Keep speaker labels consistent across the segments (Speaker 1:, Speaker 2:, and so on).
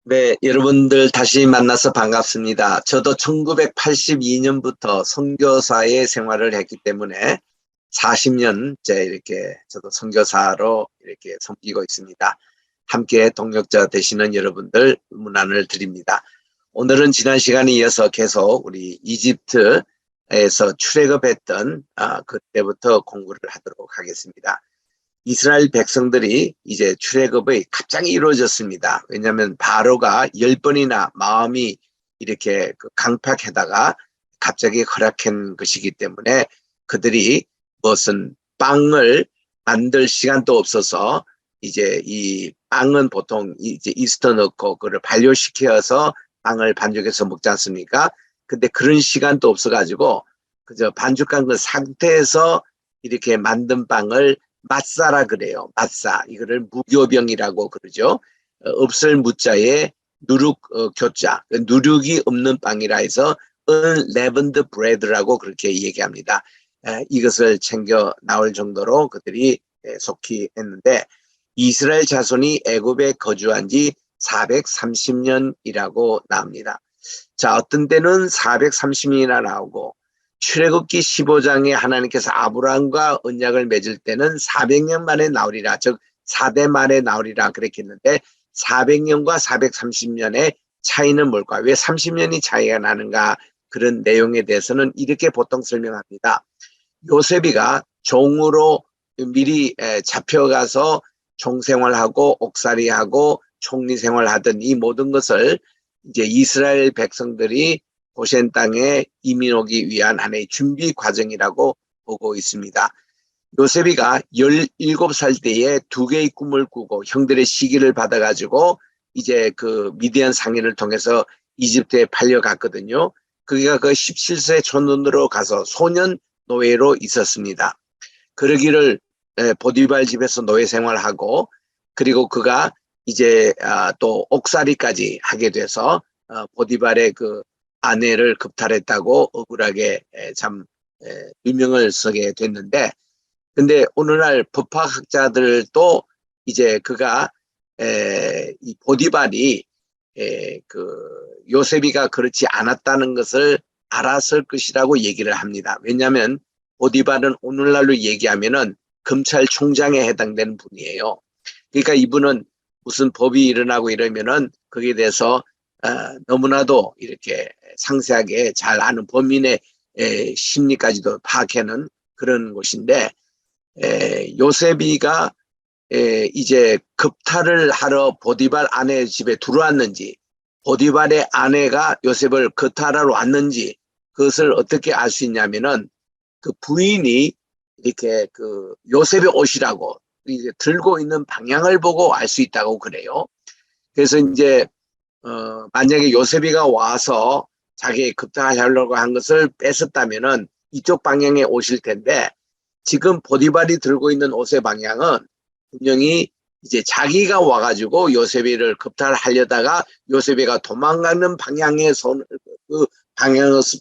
Speaker 1: 네, 여러분들 다시 만나서 반갑습니다. 저도 1982년부터 선교사의 생활을 했기 때문에 40년째 이렇게 저도 선교사로 이렇게 섬기고 있습니다. 함께 동역자 되시는 여러분들 문안을 드립니다. 오늘은 지난 시간에 이어서 계속 우리 이집트에서 출애굽했던 그때부터 공부를 하도록 하겠습니다. 이스라엘 백성들이 이제 출애굽이 갑자기 이루어졌습니다. 왜냐하면 바로가 10번이나 마음이 이렇게 강팍하다가 갑자기 허락한 것이기 때문에 그들이 무슨 빵을 만들 시간도 없어서 이제 이 빵은 보통 이제 이스터 넣고 그걸 발효시켜서 빵을 반죽해서 먹지 않습니까? 근데 그런 시간도 없어가지고 그저 반죽한 그 상태에서 이렇게 만든 빵을 맛사라 그래요. 맛사. 이거를 무교병이라고 그러죠. 없을 무자에 누룩 교자. 누룩이 없는 빵이라 해서 unleavened bread라고 그렇게 얘기합니다. 이것을 챙겨 나올 정도로 그들이 속히 했는데 이스라엘 자손이 애굽에 거주한 지 430년이라고 나옵니다. 자, 어떤 때는 430년이나 나오고 출애굽기 15장에 하나님께서 아브라함과 언약을 맺을 때는 400년 만에 나오리라. 즉 4대 말에 나오리라 그랬겠는데 400년과 430년의 차이는 뭘까? 왜 30년이 차이가 나는가? 그런 내용에 대해서는 이렇게 보통 설명합니다. 요셉이가 종으로 미리 잡혀가서 종생활하고 옥살이하고 총리생활하던 이 모든 것을 이제 이스라엘 백성들이 고센 땅에 이민 오기 위한 하나의 준비 과정이라고 보고 있습니다. 요셉이가 17살 때에 두 개의 꿈을 꾸고 형들의 시기를 받아가지고 이제 그 미디안 상인을 통해서 이집트에 팔려갔거든요. 그가 그 17세 촌눈으로 가서 소년 노예로 있었습니다. 그러기를 보디발 집에서 노예 생활하고 그리고 그가 이제 또 옥살이까지 하게 돼서 보디발의 그 아내를 급탈했다고 억울하게 참 유명을 쓰게 됐는데 근데 오늘날 법학학자들도 이제 그가 이 보디발이 그 요셉이가 그렇지 않았다는 것을 알았을 것이라고 얘기를 합니다. 왜냐하면 보디발은 오늘날로 얘기하면은 검찰총장에 해당되는 분이에요. 그러니까 이분은 무슨 법이 일어나고 이러면은 거기에 대해서 너무나도 이렇게 상세하게 잘 아는 범인의 심리까지도 파악하는 그런 곳인데 요셉이가 이제 급탈을 하러 보디발 아내 집에 들어왔는지 보디발의 아내가 요셉을 급탈하러 왔는지 그것을 어떻게 알 수 있냐면은 그 부인이 이렇게 그 요셉의 옷이라고 이제 들고 있는 방향을 보고 알 수 있다고 그래요. 그래서 이제 만약에 요셉이가 와서 자기 급탈하려고 한 것을 뺏었다면은 이쪽 방향에 오실 텐데 지금 보디발이 들고 있는 옷의 방향은 분명히 이제 자기가 와가지고 요셉이를 급탈하려다가 요셉이가 도망가는 방향의 그 방향으로서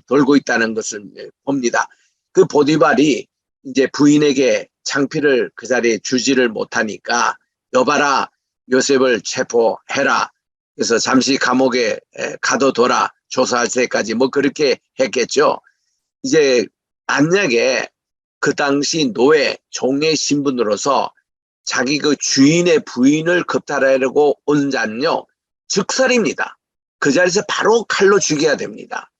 Speaker 1: 돌고 있다는 것을 봅니다. 그 보디발이 이제 부인에게 창피를 그 자리에 주지를 못하니까 여봐라 요셉을 체포해라. 그래서 잠시 감옥에 가둬둬라. 조사할 때까지 뭐 그렇게 했겠죠. 이제 만약에 그 당시 노예 종의 신분으로서 자기 그 주인의 부인을 급탈하려고 온 자는요 즉살입니다. 그 자리에서 바로 칼로 죽여야 됩니다.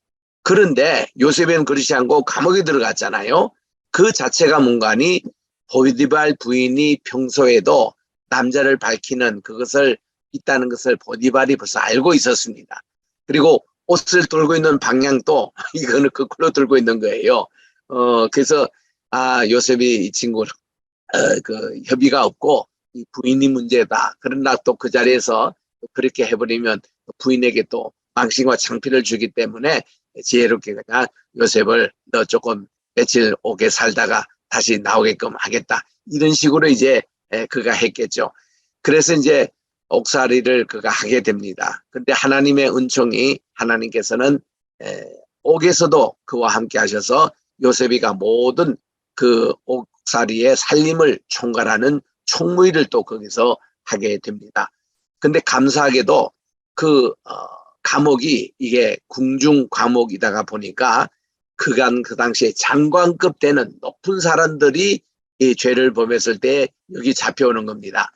Speaker 1: 그런데 요셉은 그렇지 않고 감옥에 들어갔잖아요. 그 자체가 뭔가니 보디발 부인이 평소에도 남자를 밝히는 그것을 있다는 것을 보디발이 벌써 알고 있었습니다. 그리고 옷을 들고 있는 방향도 이거는 거꾸로 들고 있는 거예요. 그래서 요셉이 이 친구 그 협의가 없고 이 부인이 문제다. 그러나 또 그 자리에서 그렇게 해버리면 부인에게 또 망신과 창피를 주기 때문에 지혜롭게 그냥 요셉을 너 조금 며칠 오게 살다가 다시 나오게끔 하겠다. 이런 식으로 이제 그가 했겠죠. 그래서 이제 옥살이를 그가 하게 됩니다. 근데 하나님의 은총이 하나님께서는 옥에서도 그와 함께 하셔서 요셉이가 모든 그 옥살이의 살림을 총괄하는 총무일을 또 거기서 하게 됩니다. 근데 감사하게도 그 감옥이 이게 궁중 감옥이다가 보니까 그간 그 당시에 장관급 되는 높은 사람들이 이 죄를 범했을 때 여기 잡혀오는 겁니다.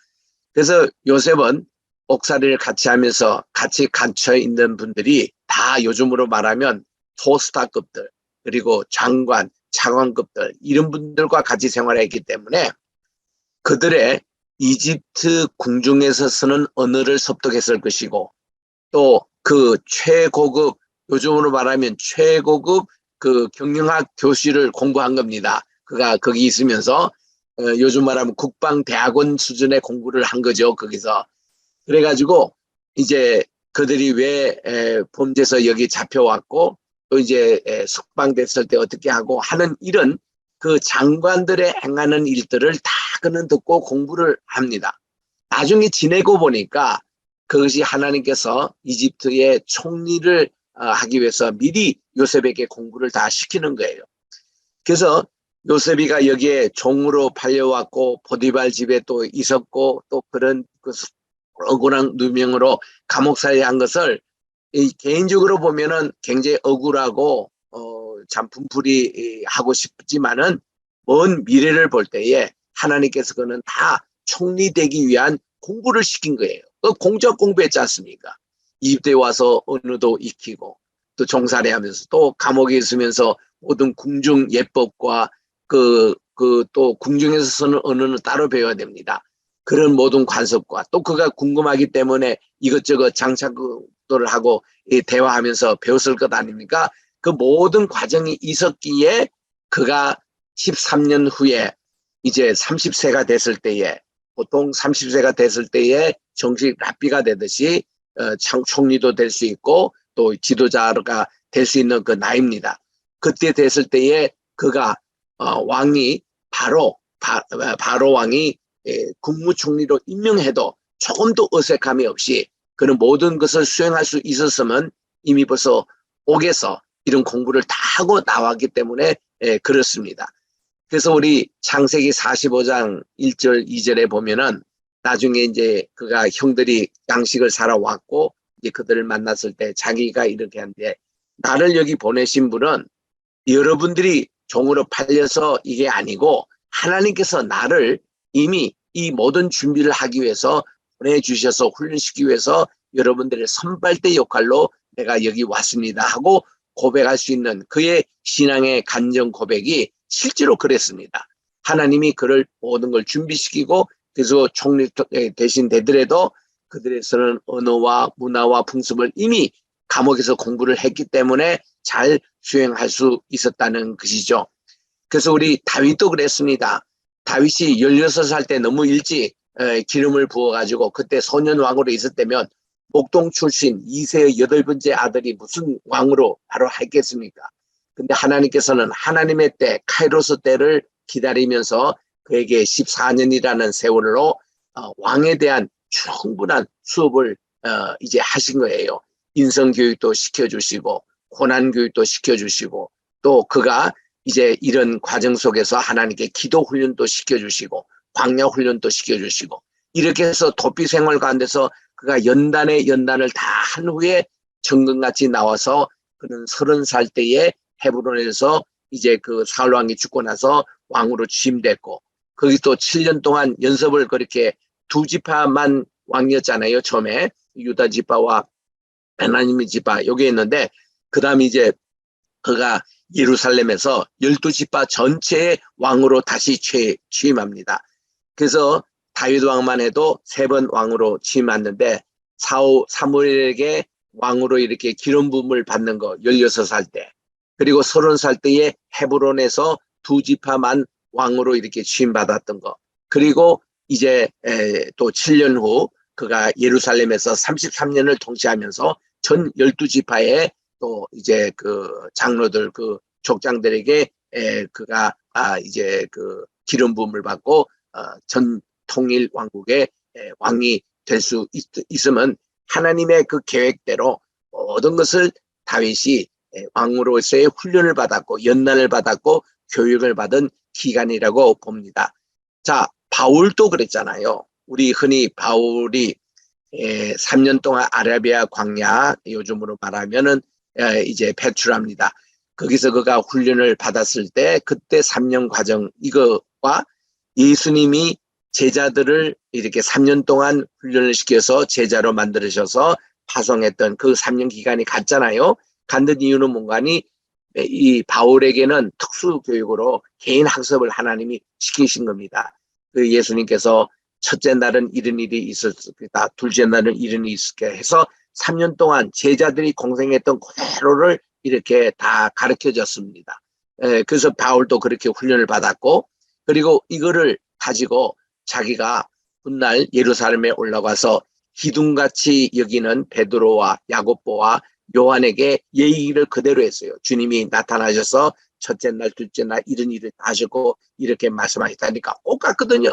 Speaker 1: 그래서 요셉은 옥살이를 같이 하면서 같이 갇혀 있는 분들이 다 요즘으로 말하면 토스타급들 그리고 장관, 차관급들 이런 분들과 같이 생활했기 때문에 그들의 이집트 궁중에서 쓰는 언어를 습득했을 것이고 또 그 최고급 요즘으로 말하면 최고급 그 경영학 교실을 공부한 겁니다. 그가 거기 있으면서 요즘 말하면 국방대학원 수준의 공부를 한 거죠. 거기서. 그래가지고 이제 그들이 왜 범죄에서 여기 잡혀왔고 또 이제 석방됐을 때 어떻게 하고 하는 이런 그 장관들의 행하는 일들을 다 그는 듣고 공부를 합니다. 나중에 지내고 보니까 그것이 하나님께서 이집트의 총리를 하기 위해서 미리 요셉에게 공부를 다 시키는 거예요. 그래서 요셉이가 여기에 종으로 팔려왔고 보디발 집에 또 있었고 또 그런 그 억울한 누명으로 감옥살이 한 것을 개인적으로 보면은 굉장히 억울하고 참 분풀이 하고 싶지만은 먼 미래를 볼 때에 하나님께서 그는 다 총리되기 위한 공부를 시킨 거예요. 공적 공부했지 않습니까? 이집트에 와서 언어도 익히고 또 종살이 하면서 또 감옥에 있으면서 모든 궁중 예법과 또 궁중에서 쓰는 언어는 따로 배워야 됩니다. 그런 모든 관습과 또 그가 궁금하기 때문에 이것저것 장착들을 하고 대화하면서 배웠을 것 아닙니까? 그 모든 과정이 있었기에 그가 13년 후에 이제 30세가 됐을 때에 보통 30세가 됐을 때에 정식 랍비가 되듯이 총리도 될 수 있고 또 지도자가 될 수 있는 그 나이입니다. 그때 됐을 때에 그가 왕이 바로 왕이 국무총리로 임명해도 조금도 어색함이 없이 그는 모든 것을 수행할 수 있었으면 이미 벌써 옥에서 이런 공부를 다 하고 나왔기 때문에 그렇습니다. 그래서 우리 창세기 45장 1절 2절에 보면은 나중에 이제 그가 형들이 양식을 사러 왔고 이제 그들을 만났을 때 자기가 이렇게 한데 나를 여기 보내신 분은 여러분들이 종으로 팔려서 이게 아니고 하나님께서 나를 이미 이 모든 준비를 하기 위해서 보내주셔서 훈련시키기 위해서 여러분들의 선발대 역할로 내가 여기 왔습니다 하고 고백할 수 있는 그의 신앙의 간증 고백이 실제로 그랬습니다. 하나님이 그를 모든 걸 준비시키고 그래서 총리 대신 되더라도 그들에서는 언어와 문화와 풍습을 이미 감옥에서 공부를 했기 때문에 잘 수행할 수 있었다는 것이죠. 그래서 우리 다윗도 그랬습니다. 다윗이 16살 때 너무 일찍 기름을 부어가지고 그때 소년왕으로 있었다면 목동 출신 2세의 8번째 아들이 무슨 왕으로 바로 했겠습니까? 근데 하나님께서는 하나님의 때 카이로스 때를 기다리면서 그에게 14년이라는 세월로 왕에 대한 충분한 수업을 이제 하신 거예요. 인성교육도 시켜주시고 고난교육도 시켜주시고 또 그가 이제 이런 과정 속에서 하나님께 기도 훈련도 시켜주시고 광야 훈련도 시켜주시고 이렇게 해서 도피 생활 가운데서 그가 연단을 다 한 후에 정금같이 나와서 그는 30살 때에 헤브론에서 이제 그 사울 왕이 죽고 나서 왕으로 취임됐고 거기 또 7년 동안 연습을 그렇게 두 지파만 왕이었잖아요. 처음에 유다 지파와 베냐민 지파 여기 있는데 그 다음에 이제 그가 예루살렘에서 12지파 전체의 왕으로 다시 취임합니다. 그래서 다윗 왕만 해도 3번 왕으로 취임했는데 사무엘에게 왕으로 이렇게 기름 부음을 받는 거 16살 때 그리고 30살 때에 헤브론에서 2지파만 왕으로 이렇게 취임받았던 거 그리고 이제 또 7년 후 그가 예루살렘에서 33년을 통치하면서 전 12지파의 또 이제 그 장로들 그 족장들에게 그가 이제 그 기름 부음을 받고 전 통일 왕국의 왕이 될 수 있으면 하나님의 그 계획대로 모든 것을 다윗이 왕으로서의 훈련을 받았고 연단을 받았고 교육을 받은 기간이라고 봅니다. 자, 바울도 그랬잖아요. 우리 흔히 바울이 3년 동안 아라비아 광야, 요즘으로 말하면은 이제 배출합니다. 거기서 그가 훈련을 받았을 때 그때 3년 과정 이거와 예수님이 제자들을 이렇게 3년 동안 훈련을 시켜서 제자로 만들으셔서 파송했던 그 3년 기간이 갔잖아요. 갔는 이유는 뭔가니 이 바울에게는 특수 교육으로 개인 학습을 하나님이 시키신 겁니다. 그 예수님께서 첫째 날은 이런 일이 있었다. 둘째 날은 이런 일이 있었게 해서 3년 동안 제자들이 공생했던 그대로를 이렇게 다 가르쳐 줬습니다. 그래서 바울도 그렇게 훈련을 받았고, 그리고 이거를 가지고 자기가 훗날 예루살렘에 올라가서 기둥같이 여기는 베드로와 야고보와 요한에게 예의를 그대로 했어요. 주님이 나타나셔서 첫째 날, 둘째 날 이런 일을 하셨고 이렇게 말씀하셨다니까 똑같거든요.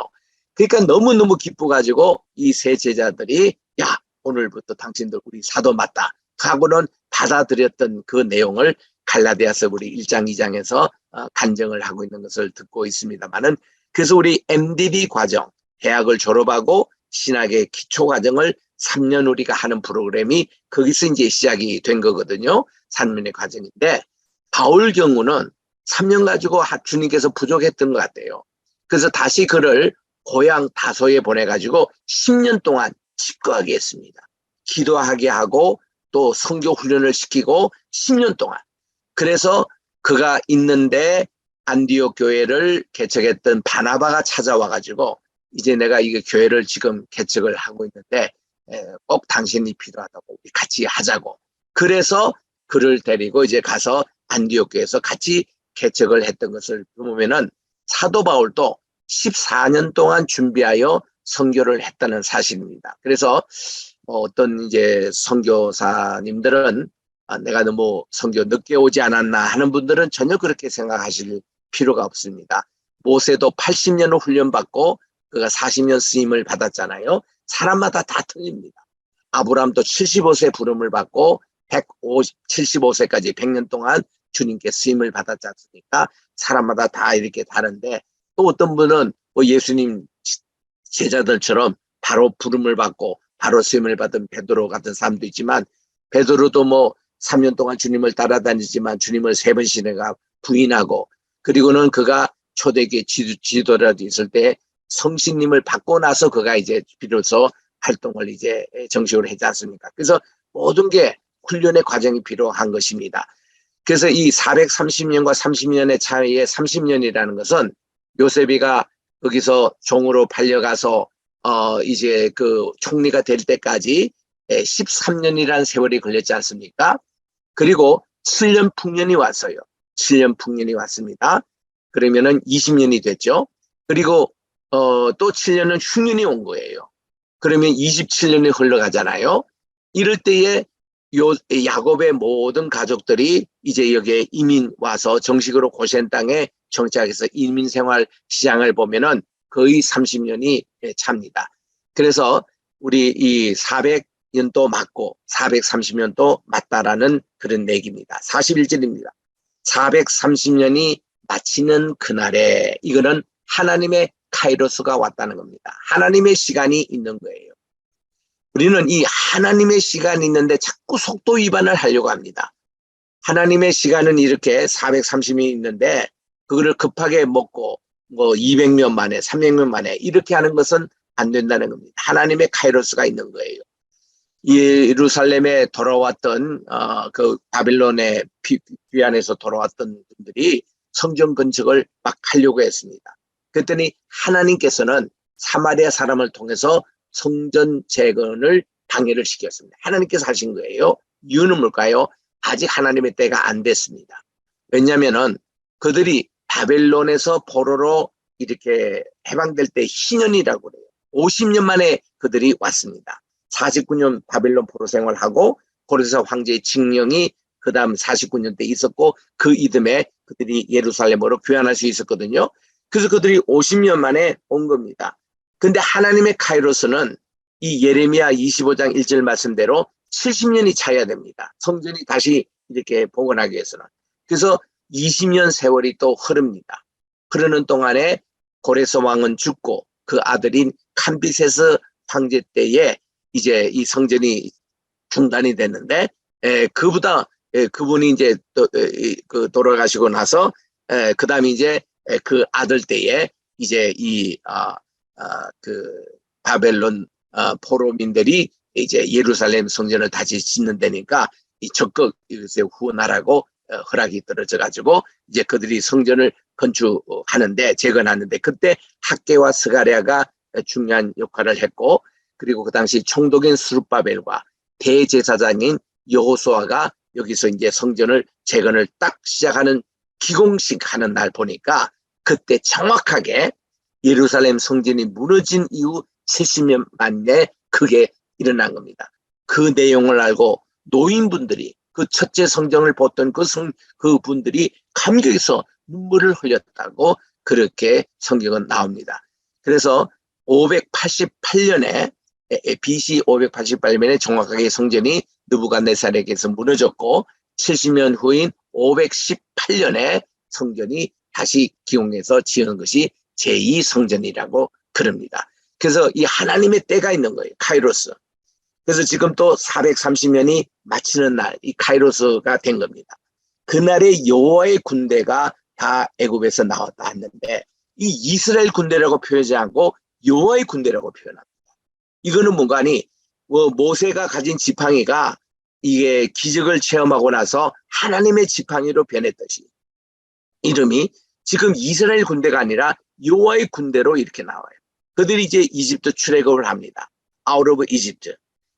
Speaker 1: 그러니까 너무너무 기뻐가지고 이 세 제자들이 야, 오늘부터 당신들 우리 사도 맞다 하고는 받아들였던 그 내용을 갈라디아서 우리 1장 2장에서 간증을 하고 있는 것을 듣고 있습니다만은, 그래서 우리 MDB 과정, 대학을 졸업하고 신학의 기초 과정을 3년 우리가 하는 프로그램이 거기서 이제 시작이 된 거거든요. 3년의 과정인데, 바울 경우는 3년 가지고 주님께서 부족했던 것 같아요. 그래서 다시 그를 고향 다소에 보내가지고 10년 동안 집거하게 했습니다. 기도하게 하고 또 선교 훈련을 시키고 10년 동안. 그래서 그가 있는데 안디옥 교회를 개척했던 바나바가 찾아와가지고 이제 내가 이게 교회를 지금 개척을 하고 있는데 꼭 당신이 필요하다고 우리 같이 하자고. 그래서 그를 데리고 이제 가서 안디옥 교회에서 같이 개척을 했던 것을 보면은 사도 바울도 14년 동안 준비하여 선교를 했다는 사실입니다. 그래서 어떤 이제 선교사님들은 내가 너무 선교 늦게 오지 않았나 하는 분들은 전혀 그렇게 생각하실 필요가 없습니다. 모세도 80년을 훈련받고 그가 40년 쓰임을 받았잖아요. 사람마다 다 틀립니다. 아브라함도 75세 부름을 받고 75세까지 100년 동안 주님께 쓰임을 받았지 않습니까? 사람마다 다 이렇게 다른데, 또 어떤 분은 예수님 제자들처럼 바로 부름을 받고 바로 쓰임을 받은 베드로 같은 사람도 있지만, 베드로도 3년 동안 주님을 따라다니지만 주님을 3번씩이나 부인하고, 그리고는 그가 초대교회 지도자도 있을 때 성신님을 받고 나서 그가 이제 비로소 활동을 이제 정식으로 했지 않습니까? 그래서 모든 게 훈련의 과정이 필요한 것입니다. 그래서 이 430년과 30년의 차이에 30년이라는 것은 요셉이가 거기서 종으로 팔려가서 이제 그 총리가 될 때까지 13년이라는 세월이 걸렸지 않습니까? 그리고 7년 풍년이 왔어요. 7년 풍년이 왔습니다. 그러면은 20년이 됐죠. 그리고 또 7년은 흉년이 온 거예요. 그러면 27년이 흘러가잖아요. 이럴 때에 야곱의 모든 가족들이 이제 여기에 이민 와서 정식으로 고센 땅에 정착해서 이민 생활 시장을 보면은 거의 30년이 찹니다. 그래서 우리 이 400년도 맞고 430년도 맞다라는 그런 얘기입니다. 41절입니다. 430년이 마치는 그날에, 이거는 하나님의 카이로스가 왔다는 겁니다. 하나님의 시간이 있는 거예요. 우리는 이 하나님의 시간이 있는데 자꾸 속도 위반을 하려고 합니다. 하나님의 시간은 이렇게 430이 있는데 그거를 급하게 먹고 200년 만에 300년 만에 이렇게 하는 것은 안 된다는 겁니다. 하나님의 카이로스가 있는 거예요. 예루살렘에 돌아왔던 그 바빌론의 귀환에서 돌아왔던 분들이 성전 건축을 막 하려고 했습니다. 그랬더니 하나님께서는 사마리아 사람을 통해서 성전 재건을 방해를 시켰습니다. 하나님께서 하신 거예요. 이유는 뭘까요? 아직 하나님의 때가 안 됐습니다. 왜냐하면은 그들이 바벨론에서 포로로 이렇게 해방될 때 희년이라고 그래요. 50년 만에 그들이 왔습니다. 49년 바벨론 포로 생활하고 고레스 황제의 칙령이 그 다음 49년 때 있었고 그 이듬해 그들이 예루살렘으로 귀환할 수 있었거든요. 그래서 그들이 50년 만에 온 겁니다. 근데 하나님의 카이로스는 이 예레미야 25장 1절 말씀대로 70년이 차야 됩니다. 성전이 다시 이렇게 복원하기 위해서는. 그래서 20년 세월이 또 흐릅니다. 흐르는 동안에 고레스 왕은 죽고 그 아들인 캄비세스 황제 때에 이제 이 성전이 중단이 됐는데, 그분이 이제 그 돌아가시고 나서 그 다음에 이제 그 아들 때에 이제 그 바벨론 포로민들이 이제 예루살렘 성전을 다시 짓는다니까 이 적극 이것에 후원하라고 허락이 떨어져 가지고 이제 그들이 성전을 건축하는데 재건하는데, 그때 학개와 스가랴가 중요한 역할을 했고, 그리고 그 당시 총독인 스룹바벨과 대제사장인 여호수아가 여기서 이제 성전을 재건을 딱 시작하는 기공식 하는 날 보니까 그때 정확하게 예루살렘 성전이 무너진 이후 70년 만에 그게 일어난 겁니다. 그 내용을 알고 노인분들이 그 첫째 성전을 보던 그 분들이 감격해서 눈물을 흘렸다고 그렇게 성경은 나옵니다. 그래서 588년에 BC 588년에 정확하게 성전이 느부갓네살에게서 무너졌고 70년 후인 518년에 성전이 다시 기용해서 지은 것이 제2성전이라고 그럽니다. 그래서 이 하나님의 때가 있는 거예요. 카이로스. 그래서 지금 또 430년이 마치는 날, 이 카이로스가 된 겁니다. 그날에 여호와의 군대가 다 애굽에서 나왔다 했는데, 이 이스라엘 군대라고 표현하지 않고 여호와의 군대라고 표현합니다. 이거는 뭔가 하니 모세가 가진 지팡이가 이게 기적을 체험하고 나서 하나님의 지팡이로 변했듯이 이름이 지금 이스라엘 군대가 아니라 여호와의 군대로 이렇게 나와요. 그들이 이제 이집트 출애굽을 합니다. Out of Egypt.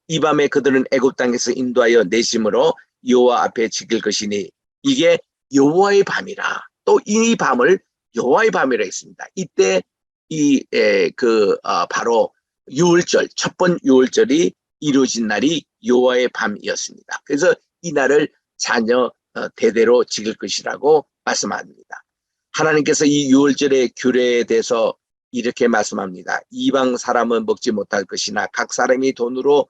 Speaker 1: 이 밤에 그들은 애굽 땅에서 인도하여 내심으로 여호와 앞에 지킬 것이니 이게 여호와의 밤이라. 또 이 밤을 여호와의 밤이라 했습니다. 이때 바로 유월절, 첫 번 유월절이 이루어진 날이 여호와의 밤이었습니다. 그래서 이 날을 자녀 대대로 지킬 것이라고 말씀합니다. 하나님께서 이 유월절의 규례에 대해서 이렇게 말씀합니다. 이방 사람은 먹지 못할 것이나 각 사람이 돈으로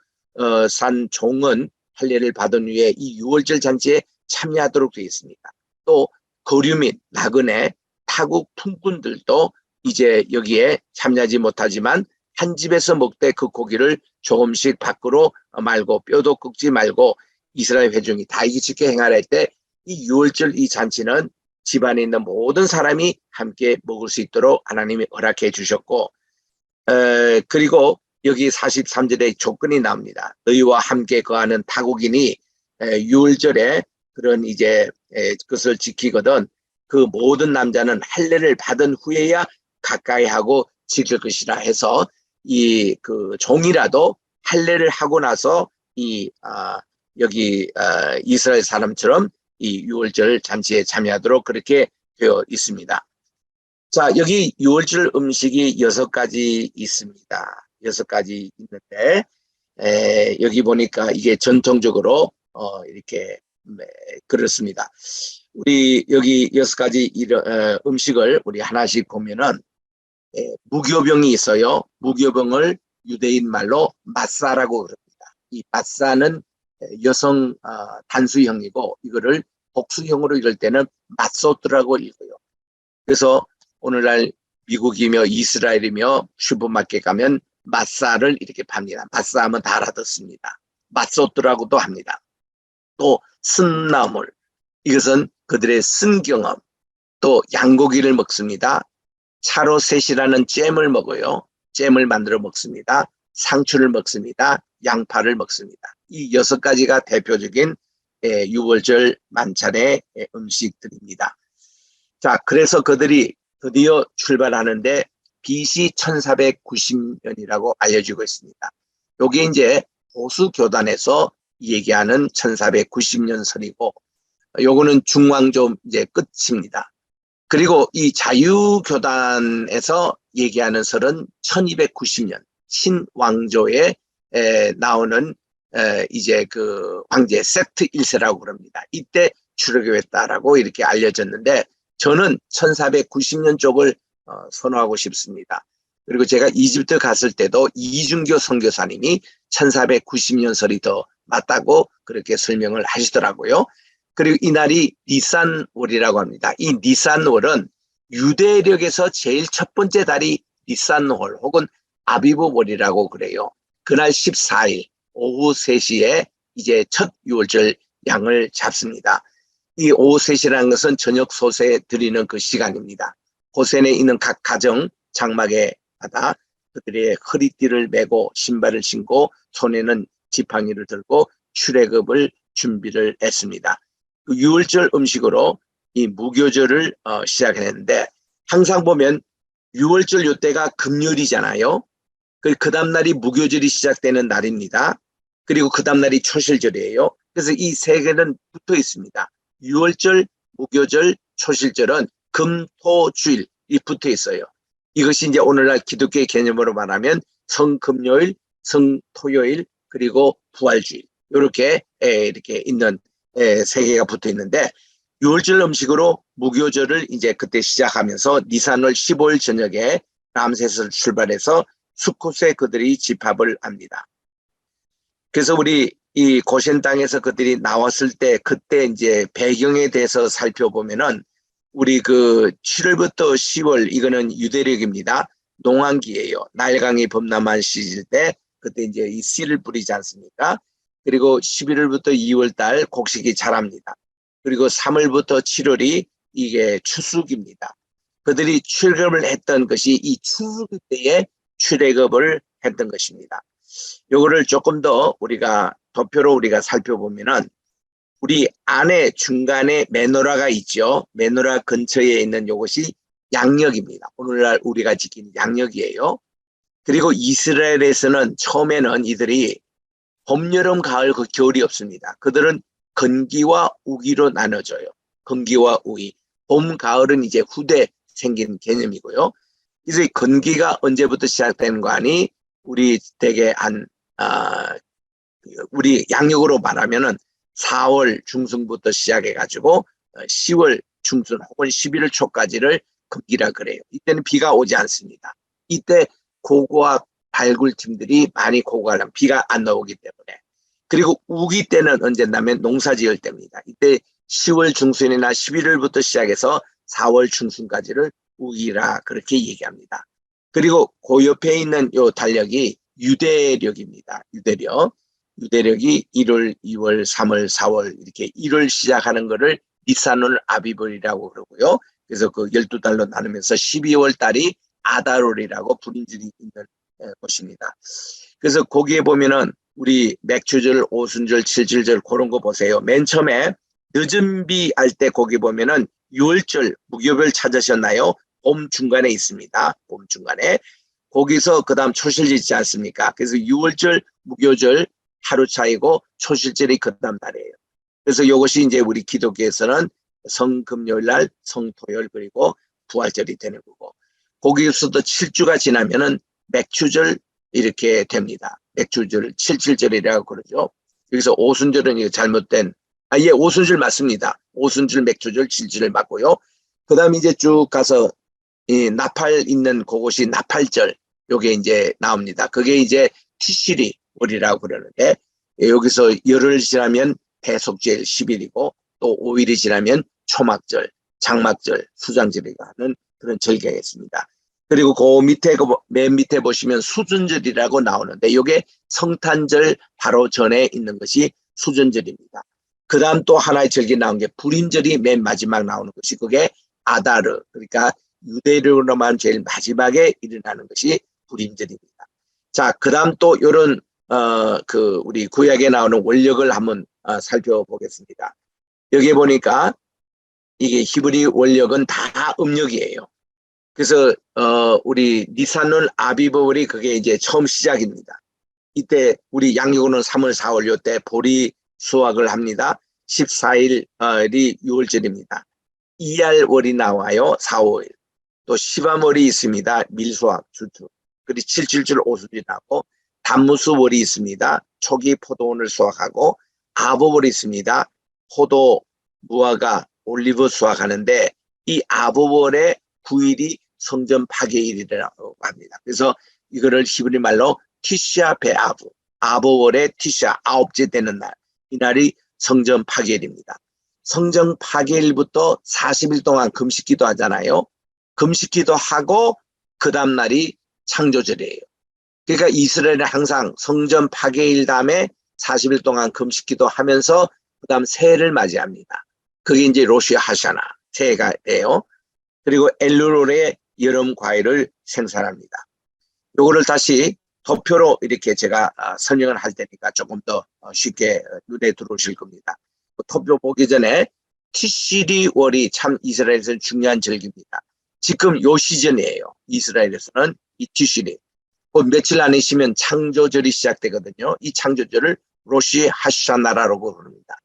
Speaker 1: 산 종은 할례를 받은 후에 이 유월절 잔치에 참여하도록 되어 있습니다. 또 거류 및 나그네, 타국 품꾼들도 이제 여기에 참여하지 못하지만 한 집에서 먹되 그 고기를 조금씩 밖으로 말고 뼈도 꺾지 말고 이스라엘 회중이 다 이기지게 행하라 할 때 이 유월절 이 잔치는 집안에 있는 모든 사람이 함께 먹을 수 있도록 하나님이 허락해 주셨고, 그리고 여기 43절에 조건이 나옵니다. 너희와 함께 거하는 타국인이 유월절에 그런 이제 그것을 지키거든 그 모든 남자는 할례를 받은 후에야 가까이 하고 지킬 것이라 해서 이 그 종이라도 할례를 하고 나서 여기 이스라엘 사람처럼 이 유월절 잔치에 참여하도록 그렇게 되어 있습니다. 자, 여기 유월절 음식이 6가지 있습니다. 6가지 있는데 여기 보니까 이게 전통적으로 이렇게 그렇습니다. 우리 여기 6가지 음식을 우리 하나씩 보면은 무교병이 있어요. 무교병을 유대인 말로 마사라고 그럽니다. 이 마사는 여성 단수형이고 이거를 복수형으로 읽을 때는 마소트라고 읽어요. 그래서 오늘날 미국이며 이스라엘이며 슈퍼마켓 가면 마사를 이렇게 팝니다. 마사하면 다 알아듣습니다. 마소트라고도 합니다. 또 쓴나물, 이것은 그들의 쓴경험. 또 양고기를 먹습니다. 차로셋이라는 잼을 먹어요. 잼을 만들어 먹습니다. 상추를 먹습니다. 양파를 먹습니다. 이 6가지가 대표적인 유월절 만찬의 음식들입니다. 자, 그래서 그들이 드디어 출발하는데 BC 1490년이라고 알려지고 있습니다. 요게 이제 보수교단에서 얘기하는 1490년 설이고, 요거는 중왕조 이제 끝입니다. 그리고 이 자유교단에서 얘기하는 설은 1290년 신왕조에 나오는 이제 그 황제 세트 1세라고 그럽니다. 이때 출애굽했다라고 이렇게 알려졌는데 저는 1490년 쪽을 선호하고 싶습니다. 그리고 제가 이집트 갔을 때도 이준교 선교사님이 1490년 설이 더 맞다고 그렇게 설명을 하시더라고요. 그리고 이날이 니산월이라고 합니다. 이 니산월은 유대력에서 제일 첫 번째 달이 니산월 혹은 아비브월이라고 그래요. 그날 14일 오후 3시에 이제 첫 유월절 양을 잡습니다. 이 오후 3시라는 것은 저녁 소세 드리는 그 시간입니다. 고센에 있는 각 가정 장막에 받아 그들의 허리띠를 메고 신발을 신고 손에는 지팡이를 들고 출애굽을 준비를 했습니다. 그 유월절 음식으로 이 무교절을 시작했는데 항상 보면 유월절 요때가 금요일이잖아요. 그 다음날이 무교절이 시작되는 날입니다. 그리고 그 다음날이 초실절이에요. 그래서 이 세 개는 붙어 있습니다. 유월절, 무교절, 초실절은 금, 토, 주일이 붙어 있어요. 이것이 이제 오늘날 기독교의 개념으로 말하면 성금요일, 성토요일, 그리고 부활주일. 이렇게 있는 세 개가 붙어 있는데 유월절 음식으로 무교절을 이제 그때 시작하면서 니산월 15일 저녁에 람셋을 출발해서 수콧에 그들이 집합을 합니다. 그래서 우리 이 고센 땅에서 그들이 나왔을 때 그때 이제 배경에 대해서 살펴보면은 우리 그 7월부터 10월 이거는 유대력입니다. 농한기예요. 나일강이 범람한 시즌 때 그때 이제 이 씨를 뿌리지 않습니까? 그리고 11월부터 2월 달 곡식이 자랍니다. 그리고 3월부터 7월이 이게 추수기입니다. 그들이 출애굽을 했던 것이 이 추수기 때에 출애굽을 했던 것입니다. 요거를 조금 더 우리가 도표로 우리가 살펴보면은 우리 안에 중간에 메노라가 있죠. 메노라 근처에 있는 요것이 양력입니다. 오늘날 우리가 지킨 양력이에요. 그리고 이스라엘에서는 처음에는 이들이 봄, 여름, 가을 그 겨울이 없습니다. 그들은 건기와 우기로 나눠져요. 건기와 우기. 봄, 가을은 이제 후대 생긴 개념이고요. 그래서 건기가 언제부터 시작되는 거 아니? 우리 대개 우리 양력으로 말하면은 4월 중순부터 시작해가지고 10월 중순 혹은 11월 초까지를 건기라 그래요. 이때는 비가 오지 않습니다. 이때 고고와 발굴팀들이 많이 고고하려면 비가 안 나오기 때문에. 그리고 우기 때는 언제냐면 농사지을 때입니다. 이때 10월 중순이나 11월부터 시작해서 4월 중순까지를 우기라 그렇게 얘기합니다. 그리고 그 옆에 있는 요 달력이 유대력입니다. 유대력이 1월, 2월, 3월, 4월 이렇게 1월 시작하는 거를 니산월 아비벌이라고 그러고요. 그래서 그 12달로 나누면서 12월 달이 아달월이라고 불임질이 있는 곳입니다. 그래서 거기에 보면은 우리 맥추절, 오순절, 칠칠절 그런 거 보세요. 맨 처음에 늦은 비 할 때 거기 보면은 6월절 무교별 찾으셨나요? 봄 중간에 있습니다. 봄 중간에. 거기서 그 다음 초실절 있지 않습니까? 그래서 6월절, 무교절 하루 차이고 초실절이 그 다음 날이에요. 그래서 이것이 이제 우리 기독교에서는 성금요일 날, 성토요일 그리고 부활절이 되는 거고 거기서도 7주가 지나면은 맥추절 이렇게 됩니다. 맥추절, 칠칠절이라고 그러죠. 여기서 오순절은 이거 잘못된 예, 오순절 맞습니다. 오순절, 맥추절, 칠칠을 맞고요. 그 다음 이제 쭉 가서 이 나팔 있는 그곳이 나팔절 요게 이제 나옵니다. 그게 이제 티시리 월이라고 그러는데 여기서 열흘 지나면 대속절 10일이고 또 5일이 지나면 초막절, 장막절, 수장절이가 하는 그런 절기가 있습니다. 그리고 그 밑에 맨 밑에 보시면 수준절이라고 나오는데 이게 성탄절 바로 전에 있는 것이 수준절입니다. 그 다음 또 하나의 절기 나온 게 불임절이 맨 마지막 나오는 것이 그게 아다르 그러니까 유대력으로만 제일 마지막에 일어나는 것이 불임절입니다. 자, 그 다음 또 요런 우리 구약에 나오는 원력을 한번 살펴보겠습니다. 여기 보니까 이게 히브리 원력은 다 음력이에요. 그래서 우리 니산월 아비버월이 그게 이제 처음 시작입니다. 이때 우리 양력으로는 3월 4월 요때 보리 수확을 합니다. 14일이 6월절입니다. 이알월이 나와요. 4, 5일. 또 시바월이 있습니다. 밀수확 주투. 그리고 777 오순이 나고 단무수월이 있습니다. 초기 포도원을 수확하고 아보월이 있습니다. 포도, 무화과, 올리브 수확하는데 이 아보월의 9일이 성전 파괴일이라고 합니다. 그래서 이거를 히브리 말로 티샤 베아브, 아보월의 티샤, 9째 되는 날. 이날이 성전 파괴일입니다. 성전 파괴일부터 40일 동안 금식기도 하잖아요. 금식기도 하고 그 다음 날이 창조절이에요. 그러니까 이스라엘은 항상 성전 파괴일 다음에 40일 동안 금식기도 하면서 그 다음 새해를 맞이합니다. 그게 이제 로시 하샤나 새해가예요. 그리고 엘룰월에 여름 과일을 생산합니다. 요거를 다시 도표로 이렇게 제가 설명을 할 테니까 조금 더 쉽게 눈에 들어오실 겁니다. 도표 보기 전에 티시리월이 참 이스라엘에서는 중요한 절기입니다. 지금 요 시즌이에요. 이스라엘에서는 이 티시리. 며칠 안에 있으면 창조절이 시작되거든요. 이 창조절을 로시 하샤나라고 부릅니다.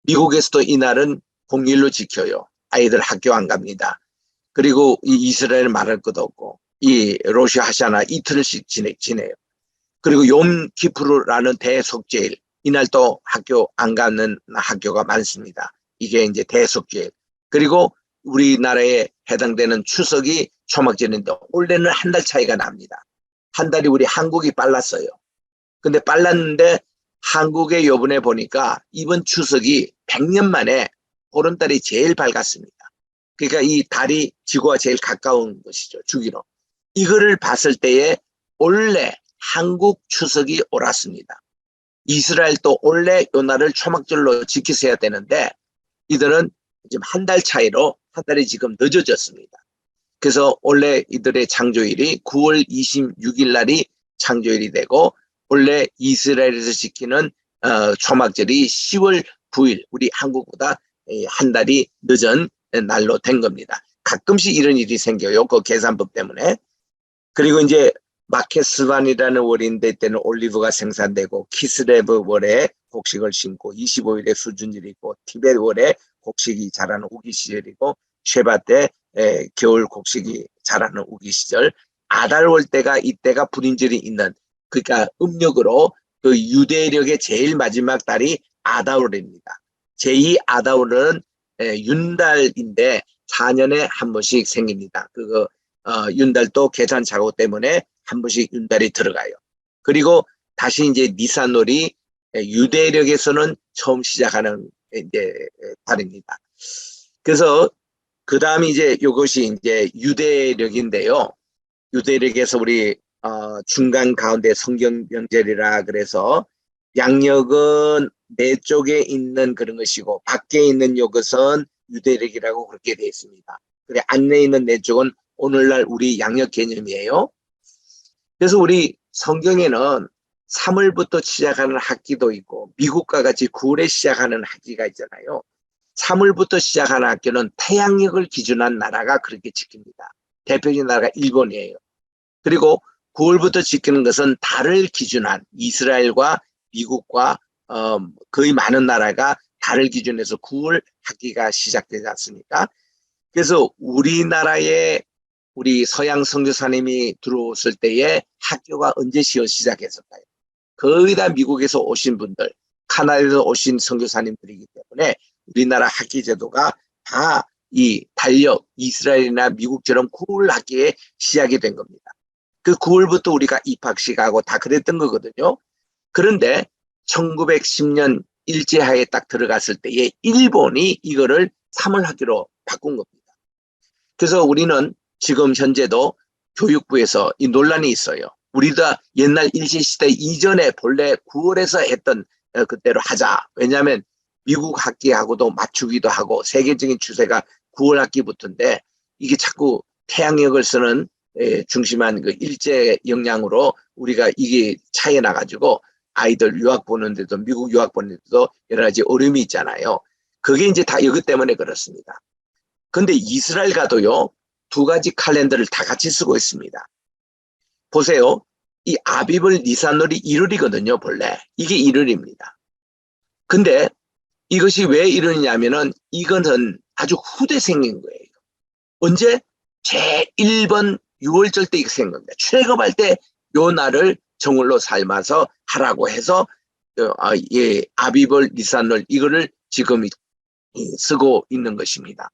Speaker 1: 미국에서도 이날은 공휴일로 지켜요. 아이들 학교 안 갑니다. 그리고 이 이스라엘 말할 것도 없고 이 로시 하샤나 이틀씩 지내요. 그리고 욤 키프르라는 대속죄일, 이날 또 학교 안 가는 학교가 많습니다. 이게 이제 대속죄일. 그리고 우리나라에 해당되는 추석이 초막절인데 올해는 한 달 차이가 납니다. 한 달이 우리 한국이 빨랐어요. 근데 빨랐는데 한국의 요번에 보니까 이번 추석이 100년 만에 보름달이 제일 밝았습니다. 그러니까 이 달이 지구와 제일 가까운 것이죠. 주기로. 이거를 봤을 때에 원래 한국 추석이 옳았습니다. 이스라엘도 원래 요 날을 초막절로 지키셔야 되는데 이들은 지금 한 달 차이로 한 달이 지금 늦어졌습니다. 그래서 원래 이들의 창조일이 9월 26일 날이 창조일이 되고 원래 이스라엘에서 지키는 초막절이 10월 9일 우리 한국보다 한 달이 늦은 날로 된 겁니다. 가끔씩 이런 일이 생겨요. 그 계산법 때문에. 그리고 이제 마케스반이라는 월인데 때는 올리브가 생산되고 키스레브 월에 곡식을 심고 25일에 수준일이 있고 티벳 월에 곡식이 자라는 우기 시절이고 쉐바 때 겨울 곡식이 자라는 우기 시절, 아달월 때가 이때가 불임절이 있는, 그러니까 음력으로 그 유대력의 제일 마지막 달이 아다월입니다. 제2 아다월은 윤달인데 4년에 한 번씩 생깁니다. 그거 윤달도 계산 착오 때문에 한 번씩 윤달이 들어가요. 그리고 다시 이제 니산월이 유대력에서는 처음 시작하는 이제 달입니다. 그래서 그 다음이 이제 이것이 이제 유대력인데요. 유대력에서 우리 중간 가운데 성경 명절이라 그래서 양력은 내 쪽에 있는 그런 것이고 밖에 있는 요것은 유대력이라고 그렇게 되어 있습니다. 그래 안내에 있는 내 쪽은 오늘날 우리 양력 개념이에요. 그래서 우리 성경에는 3월부터 시작하는 학기도 있고 미국과 같이 9월에 시작하는 학기가 있잖아요. 3월부터 시작하는 학교는 태양력을 기준한 나라가 그렇게 지킵니다. 대표적인 나라가 일본이에요. 그리고 9월부터 지키는 것은 달을 기준한 이스라엘과 미국과 거의 많은 나라가 달을 기준해서 9월 학기가 시작되지 않습니까? 그래서 우리나라에 우리 서양 선교사님이 들어왔을 때에 학교가 언제 시작했을까요? 거의 다 미국에서 오신 분들, 카나다에서 오신 선교사님들이기 때문에 우리나라 학기 제도가 다 이 달력, 이스라엘이나 미국처럼 9월 학기에 시작이 된 겁니다. 그 9월부터 우리가 입학식하고 다 그랬던 거거든요. 그런데 1910년 일제하에 딱 들어갔을 때에 일본이 이거를 3월 학기로 바꾼 겁니다. 그래서 우리는 지금 현재도 교육부에서 이 논란이 있어요. 우리도 옛날 일제시대 이전에 본래 9월에서 했던 그때로 하자. 왜냐하면 미국 학기하고도 맞추기도 하고 세계적인 추세가 9월 학기부터인데 이게 자꾸 태양력을 쓰는 중심한 그 일제 영향으로 우리가 이게 차이가 나가지고 아이들 유학 보는데도 미국 유학 보는데도 여러 가지 어려움이 있잖아요. 그게 이제 다 이것 때문에 그렇습니다. 근데 이스라엘 가도요, 두 가지 칼렌더를 다 같이 쓰고 있습니다. 보세요. 이 아비벌 니산월이 1월이거든요, 본래. 이게 1월입니다. 근데 이것이 왜 이러냐면은 이것은 아주 후대 생긴 거예요. 언제? 제1번 6월절 때 이거 생긴 겁니다. 출애굽할 때 요 날을 정월로 삶아서 하라고 해서 아비벌 니산월 이거를 지금 쓰고 있는 것입니다.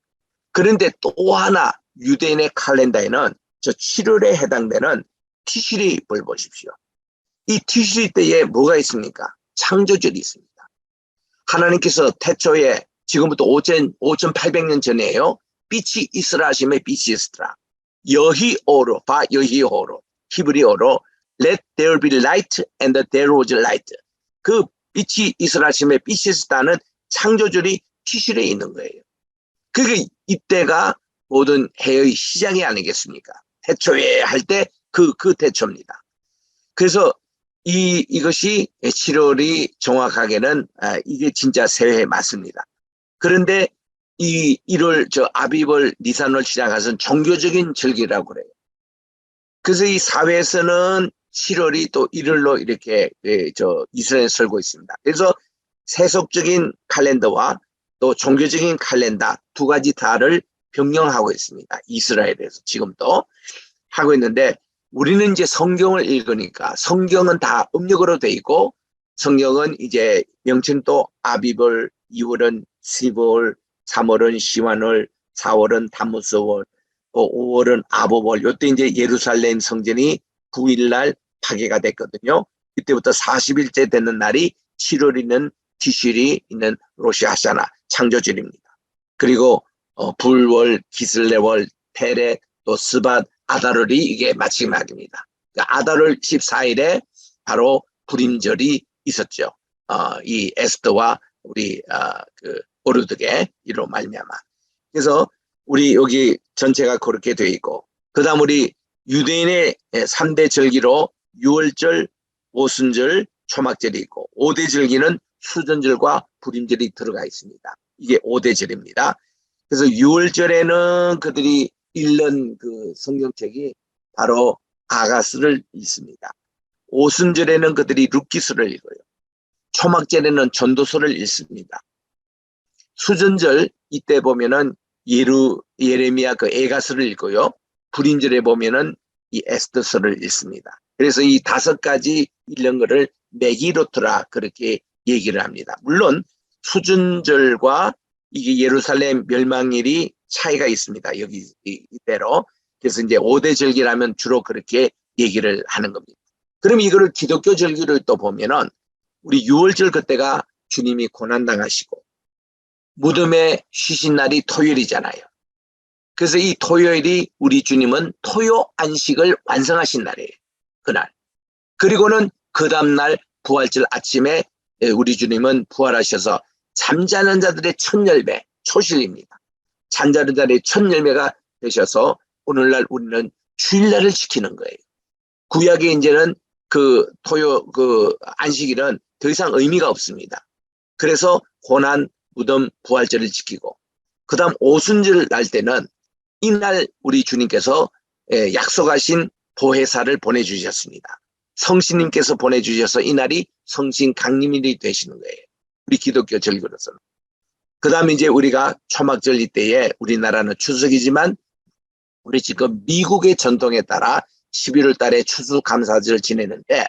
Speaker 1: 그런데 또 하나 유대인의 칼렌더에는 저 7월에 해당되는 티슈리를 보십시오. 이 티슈리 때에 뭐가 있습니까? 창조절이 있습니다. 하나님께서 태초에 지금부터 5,800년 전이에요. 빛이 있으라 하시면 빛이 있으라. 여히오로, 바 여히오로, 히브리어로 Let there be light and there was light. 그 빛이 있으라 하심에 빛이 있었다는 창조절이 티실에 있는 거예요. 그게 이때가 모든 해의 시작이 아니겠습니까? 태초에 할 때 그 태초입니다. 그래서 이것이 7월이 정확하게는 이게 진짜 새해 맞습니다. 그런데 이 1월 아비벌 니산월 시작해서는 종교적인 절기라고 그래요. 그래서 이 사회에서는 7월이 또 1월로 이렇게 이스라엘에 설고 있습니다. 그래서 세속적인 칼렌더와 또 종교적인 칼렌더 두 가지 다를 병행하고 있습니다. 이스라엘에서 지금도 하고 있는데, 우리는 이제 성경을 읽으니까 성경은 다 음력으로 돼 있고, 성경은 이제 명칭도 아비벌, 2월은 시월, 3월은 시완월, 4월은 담무스월, 5월은 아보월. 요때 이제 예루살렘 성전이 9일날 파괴가 됐거든요. 그때부터 40일째 되는 날이 7월이는 티실이 있는 로시 하샤나 창조절입니다. 그리고 불월, 기슬레월, 테레, 또 스밧, 아다롤이 이게 마지막입니다. 그러니까 아다롤 14일에 바로 불임절이 있었죠. 이 에스더와 우리 그 오르드게 이로 말미암아. 그래서 우리 여기 전체가 그렇게 되어 있고, 그다음 우리 유대인의 3대 절기로 6월절, 오순절, 초막절이 있고, 5대 절기는 수전절과 불임절이 들어가 있습니다. 이게 5대 절입니다. 그래서 6월절에는 그들이 읽는 그 성경책이 바로 아가스를 읽습니다. 오순절에는 그들이 룻기스를 읽어요. 초막절에는 전도서를 읽습니다. 수전절 이때 보면은 예레미야 그 에가스를 읽고요. 불임절에 보면은 이 에스더서를 읽습니다. 그래서 이 5가지 읽는 거를 메기로트라 그렇게 얘기를 합니다. 물론 수전절과 이게 예루살렘 멸망일이 차이가 있습니다. 여기 이대로. 그래서 이제 5대 절기라면 주로 그렇게 얘기를 하는 겁니다. 그럼 이거를 기독교 절기를 또 보면은 우리 6월절 그때가 주님이 고난당하시고 무덤에 쉬신 날이 토요일이잖아요. 그래서 이 토요일이 우리 주님은 토요 안식을 완성하신 날이에요. 그날. 그리고는 그 다음날 부활절 아침에 우리 주님은 부활하셔서 잠자는 자들의 첫 열매, 초실입니다. 잠자는 자들의 첫 열매가 되셔서 오늘날 우리는 주일날을 지키는 거예요. 구약의 이제는 그 토요 그 안식일은 더 이상 의미가 없습니다. 그래서 고난, 무덤, 부활절을 지키고, 그 다음 오순절 날 때는 이날 우리 주님께서 약속하신 보혜사를 보내주셨습니다. 성신님께서 보내주셔서 이날이 성신 강림일이 되시는 거예요. 우리 기독교 절기로서는. 그 다음에 이제 우리가 초막절 이때에 우리나라는 추석이지만 우리 지금 미국의 전통에 따라 11월 달에 추수감사절을 지내는데,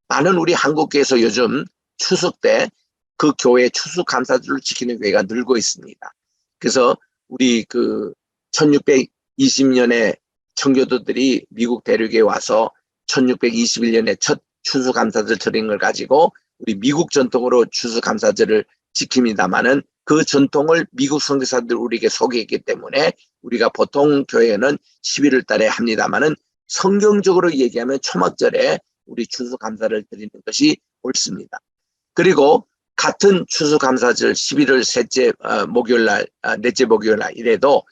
Speaker 1: 많은 우리 한국교회에서 요즘 추석 때 그 교회 추수감사절을 지키는 교회가 늘고 있습니다. 그래서 우리 그 1620년에 청교도들이 미국 대륙에 와서 1621년에 첫 추수감사절 드린 걸 가지고 우리 미국 전통으로 추수감사절을 지킵니다마는, 그 전통을 미국 선교사들 우리에게 소개했기 때문에 우리가 보통 교회는 11월 달에 합니다마는 성경적으로 얘기하면 초막절에 우리 추수감사를 드리는 것이 옳습니다. 그리고 같은 추수감사절 11월 셋째 목요일날, 넷째 목요일날 이래도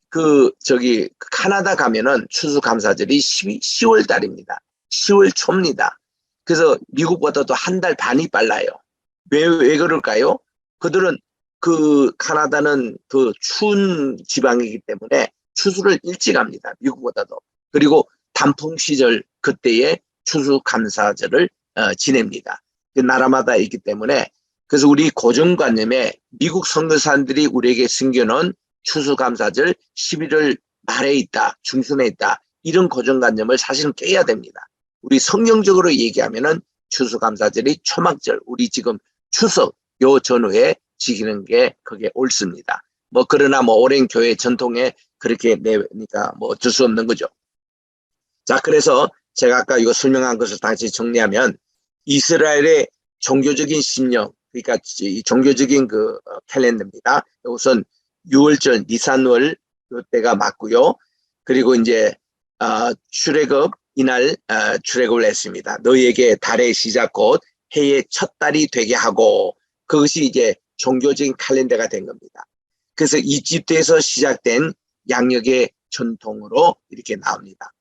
Speaker 1: 카나다 가면은 추수감사절이 10월 달입니다. 10월 초입니다. 그래서 미국보다도 한 달 반이 빨라요. 왜 그럴까요? 그들은 카나다는 더 추운 지방이기 때문에 추수를 일찍 합니다. 미국보다도. 그리고 단풍 시절 그때에 추수감사절을 지냅니다. 그 나라마다 있기 때문에. 그래서 우리 고정관념에 미국 선교사들이 우리에게 숨겨놓은 추수감사절 11월 말에 있다, 중순에 있다, 이런 고정관념을 사실은 깨야 됩니다. 우리 성경적으로 얘기하면은 추수감사절이 초막절, 우리 지금 추석 요 전후에 지키는 게 그게 옳습니다. 그러나 오랜 교회 전통에 그렇게 내니까 어쩔 수 없는 거죠. 자, 그래서 제가 아까 이거 설명한 것을 다시 정리하면, 이스라엘의 종교적인 신령, 그러니까 이 종교적인 그 캘린더입니다. 우선 6월절 니산월 이때가 맞고요. 그리고 이제 출애굽 이날 출애굽을 했습니다. 너희에게 달의 시작 곧 해의 첫 달이 되게 하고, 그것이 이제 종교적인 칼렌더가 된 겁니다. 그래서 이집트에서 시작된 양력의 전통으로 이렇게 나옵니다.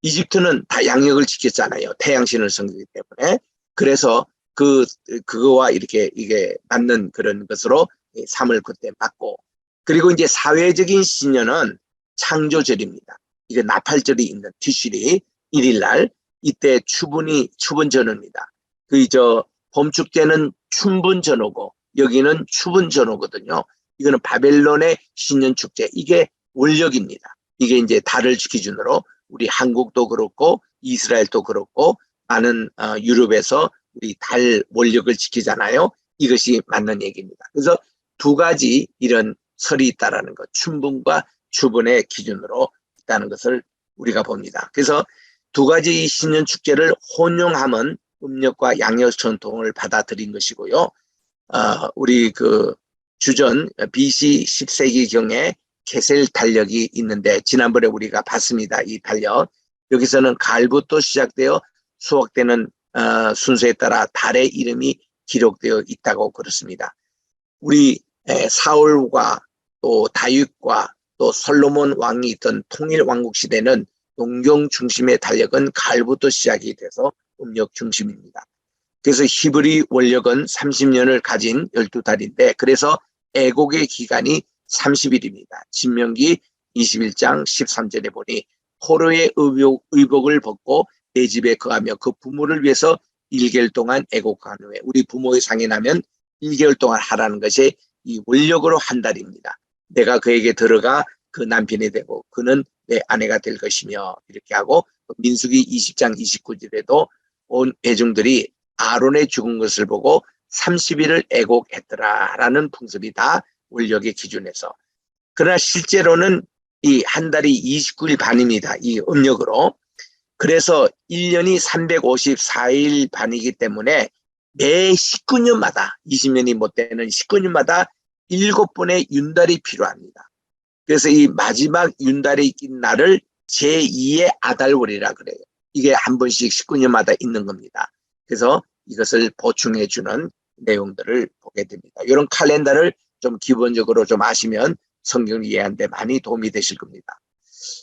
Speaker 1: 이집트는 다 양력을 지켰잖아요. 태양신을 섬기기 때문에. 그래서 그거와 이렇게 이게 맞는 그런 것으로 3월 그때 맞고, 그리고 이제 사회적인 신년은 창조절입니다. 이게 나팔절이 있는 티슈리 1일날, 이때 추분전후입니다. 봄축제는 춘분전후고 여기는 추분전후거든요. 이거는 바벨론의 신년축제, 이게 원력입니다. 이게 이제 달을 기준으로 우리 한국도 그렇고 이스라엘도 그렇고 많은 유럽에서 우리 달 원력을 지키잖아요. 이것이 맞는 얘기입니다. 그래서 두 가지 이런 설이 있다라는 것, 춘분과 추분의 기준으로 있다는 것을 우리가 봅니다. 그래서 두 가지 이 신년 축제를 혼용하면 음력과 양력 전통을 받아들인 것이고요. 우리 주전 BC 10세기 경에 게셀 달력이 있는데 지난번에 우리가 봤습니다. 이 달력. 여기서는 가을부터 시작되어 수확되는 순서에 따라 달의 이름이 기록되어 있다고 그렇습니다. 우리 사울과 또 다윗과 또 솔로몬 왕이 있던 통일 왕국 시대는 농경 중심의 달력은 가을부터 시작이 돼서 음력 중심입니다. 그래서 히브리 원력은 30년을 가진 12달인데 그래서 애곡의 기간이 30일입니다. 신명기 21장 13절에 보니 포로의 의복을 벗고 내 집에 거하며 그 부모를 위해서 1개월 동안 애곡한 후에, 우리 부모의 상이 나면 1개월 동안 하라는 것이 이 원력으로 한 달입니다. 내가 그에게 들어가 그 남편이 되고 그는 내 아내가 될 것이며, 이렇게 하고 민수기 20장 29절에도 온 회중들이 아론의 죽은 것을 보고 30일을 애곡했더라라는 풍습이 다 원력의 기준에서. 그러나 실제로는 이 한 달이 29일 반입니다. 이 음력으로. 그래서 1년이 354일 반이기 때문에 매 19년마다 20년이 못 되는 19년마다 7번의 윤달이 필요합니다. 그래서 이 마지막 윤달이 낀 날을 제2의 아달월이라 그래요. 이게 한 번씩 19년마다 있는 겁니다. 그래서 이것을 보충해 주는 내용들을 보게 됩니다. 이런 칼렌더를 좀 기본적으로 좀 아시면 성경을 이해하는 데 많이 도움이 되실 겁니다.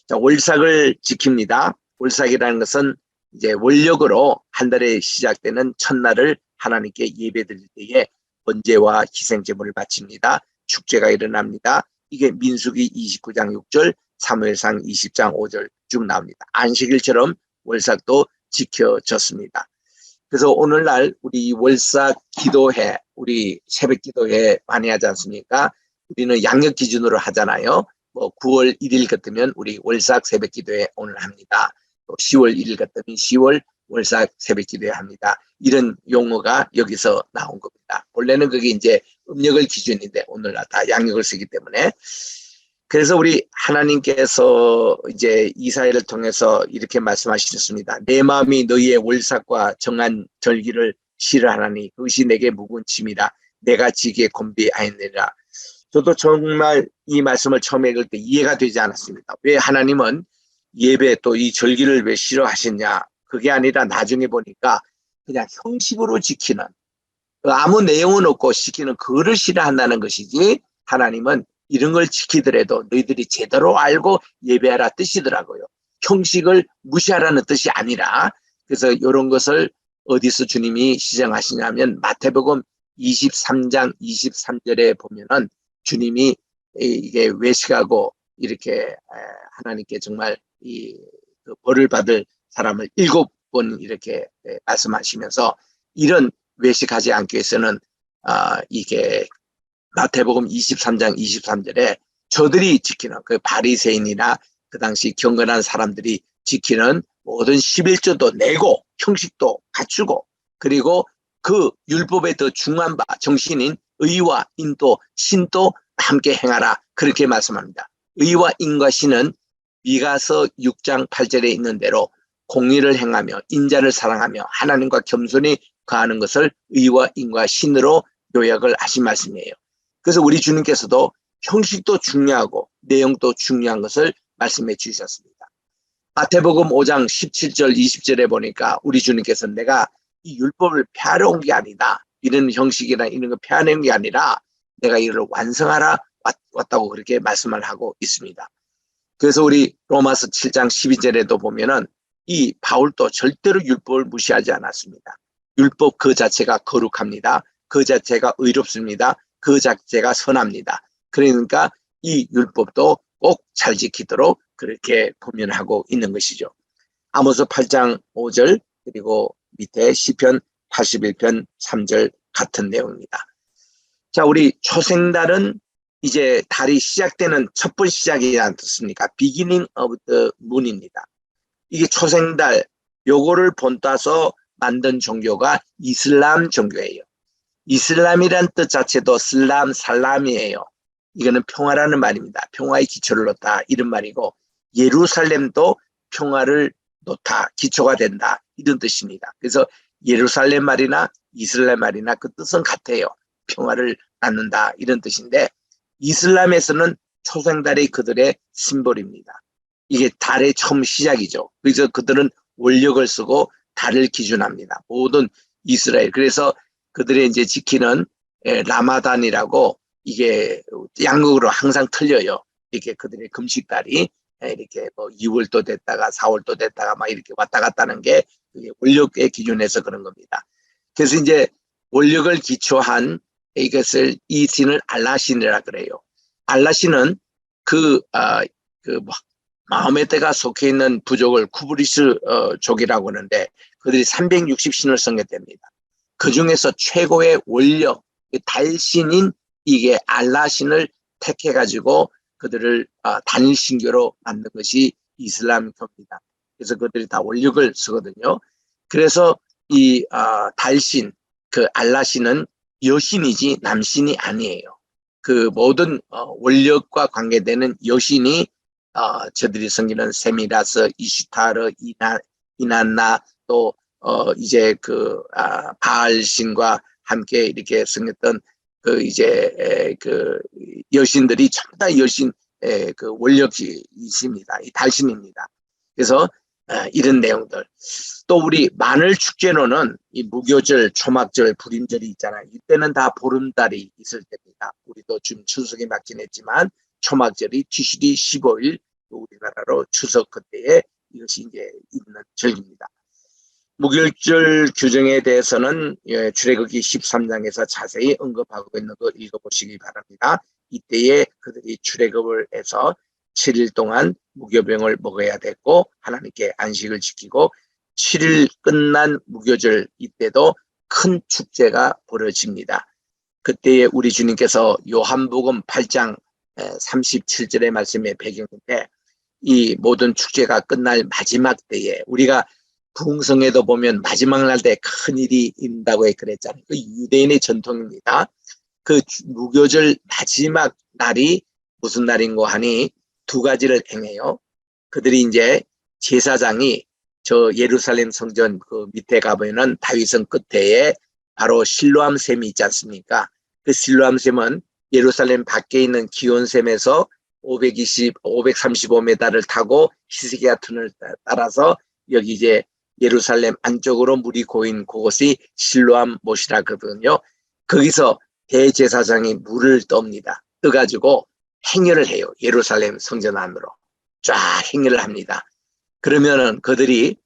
Speaker 1: 자, 월삭을 지킵니다. 월삭이라는 것은 이제 원력으로 한 달에 시작되는 첫날을 하나님께 예배드릴 때에 번제와 희생제물을 바칩니다. 축제가 일어납니다. 이게 민수기 29장 6절, 사무엘상 20장 5절 쭉 나옵니다. 안식일처럼 월삭도 지켜졌습니다. 그래서 오늘날 우리 월삭 기도회, 우리 새벽 기도회 많이 하지 않습니까? 우리는 양력 기준으로 하잖아요. 9월 1일 같으면 우리 월삭 새벽 기도회 오늘 합니다. 또 10월 1일 같으면 10월 월삭 새벽 기도회 합니다. 이런 용어가 여기서 나온 겁니다. 원래는 그게 이제 음력을 기준인데 오늘날 다 양력을 쓰기 때문에. 그래서 우리 하나님께서 이제 이사야를 통해서 이렇게 말씀하셨습니다. 내 마음이 너희의 월삭과 정한 절기를 싫어하나니 그것이 내게 묵은 침이라 내가 지기에 곤비하였느니라. 저도 정말 이 말씀을 처음에 읽을 때 이해가 되지 않았습니다. 왜 하나님은 예배 또 이 절기를 왜 싫어하셨냐. 그게 아니라 나중에 보니까 그냥 형식으로 지키는, 아무 내용은 없고 지키는 그거를 싫어한다는 것이지, 하나님은 이런 걸 지키더라도 너희들이 제대로 알고 예배하라 뜻이더라고요. 형식을 무시하라는 뜻이 아니라. 그래서 이런 것을 어디서 주님이 시정하시냐면 마태복음 23장 23절에 보면은 주님이 이게 외식하고 이렇게 하나님께 정말 그 벌을 받을 사람을 7번 이렇게 말씀하시면서 이런 외식하지 않기 위해서는 이게 마태복음 23장 23절에 저들이 지키는 그 바리새인이나 그 당시 경건한 사람들이 지키는 모든 11조도 내고 형식도 갖추고, 그리고 그 율법에 더 중요한 바 정신인 의와 인도 신도 함께 행하라, 그렇게 말씀합니다. 의와 인과 신은 미가서 6장 8절에 있는 대로 공의를 행하며 인자를 사랑하며 하나님과 겸손히 거하는 것을 의와 인과 신으로 요약을 하신 말씀이에요. 그래서 우리 주님께서도 형식도 중요하고 내용도 중요한 것을 말씀해 주셨습니다. 마태복음 5장 17절 20절에 보니까 우리 주님께서 내가 이 율법을 폐하러 온 게 아니다. 이런 형식이나 이런 거 폐하는 게 아니라 내가 이를 완성하라 왔다고 그렇게 말씀을 하고 있습니다. 그래서 우리 로마서 7장 12절에도 보면은 이 바울도 절대로 율법을 무시하지 않았습니다. 율법 그 자체가 거룩합니다. 그 자체가 의롭습니다. 그 자체가 선합니다. 그러니까 이 율법도 꼭 잘 지키도록 그렇게 권면하고 있는 것이죠. 아모스 8장 5절 그리고 밑에 시편 81편 3절 같은 내용입니다. 자, 우리 초생달은 이제 달이 시작되는 첫 번 시작이지 않습니까? Beginning of the moon입니다. 이게 초생달 요거를 본따서 만든 종교가 이슬람 종교예요. 이슬람이란 뜻 자체도 슬람, 살람이에요. 이거는 평화라는 말입니다. 평화의 기초를 놓다 이런 말이고 예루살렘도 평화를 놓다, 기초가 된다 이런 뜻입니다. 그래서 예루살렘 말이나 이슬람 말이나 그 뜻은 같아요. 평화를 낳는다 이런 뜻인데 이슬람에서는 초생달이 그들의 심볼입니다. 이게 달의 처음 시작이죠. 그래서 그들은 원력을 쓰고 달을 기준합니다. 모든 이스라엘. 그래서 그들이 이제 지키는 라마단이라고 이게 양국으로 항상 틀려요. 이렇게 그들의 금식달이 이렇게 뭐 2월도 됐다가 4월도 됐다가 막 이렇게 왔다 갔다 하는 게 원력의 기준에서 그런 겁니다. 그래서 이제 원력을 기초한 이것을 이 신을 알라신이라 그래요. 알라신은 마음의 때가 속해 있는 부족을 쿠브리스 족이라고 하는데 그들이 360신을 섬겼답니다. 그 중에서 최고의 원력, 달신인 이게 알라신을 택해가지고 그들을 단일 신교로 만든 것이 이슬람교입니다. 그래서 그들이 다 원력을 쓰거든요. 그래서 이 달신, 그 알라신은 여신이지 남신이 아니에요. 그 모든 원력과 관계되는 여신이 저들이 섬기는 세미라스, 이슈타르, 이난나 또 이제 그 바알신과 함께 이렇게 섬겼던 그 이제 그 여신들이 전부 다 여신 그 원력이십니다. 이 달신입니다. 그래서 이런 내용들. 또 우리 마늘 축제로는 이 무교절, 초막절, 불임절이 있잖아요. 이때는 다 보름달이 있을 때입니다. 우리도 지금 추석에 맞긴 했지만 초막절이 지시리 15일 우리나라로 추석 그때에 이것이 이제 있는 절기입니다. 무교절 규정에 대해서는 출애굽기 13장에서 자세히 언급하고 있는 거 읽어보시기 바랍니다. 이때에 그들이 출애굽을 해서 7일 동안 무교병을 먹어야 됐고 하나님께 안식을 지키고 7일 끝난 무교절 이때도 큰 축제가 벌어집니다. 그때에 우리 주님께서 요한복음 8장 37절의 말씀의 배경인데 이 모든 축제가 끝날 마지막 때에 우리가 부흥성에도 보면 마지막 날 때 큰 일이 있다고 그랬잖아요. 그 유대인의 전통입니다. 그 무교절 마지막 날이 무슨 날인고 하니 두 가지를 행해요. 그들이 이제 제사장이 저 예루살렘 성전 그 밑에 가보면은 다윗성 끝에 바로 실로암 샘이 있지 않습니까? 그 실로암 샘은 예루살렘 밖에 있는 기온샘에서 535m를 타고 히스기야 튼을 따라서 여기 이제 예루살렘 안쪽으로 물이 고인 그곳이 실로암 못이라거든요. 거기서 대제사장이 물을 떱니다. 떠가지고 행렬을 해요. 예루살렘 성전 안으로 쫙 행렬을 합니다. 그러면은 그들이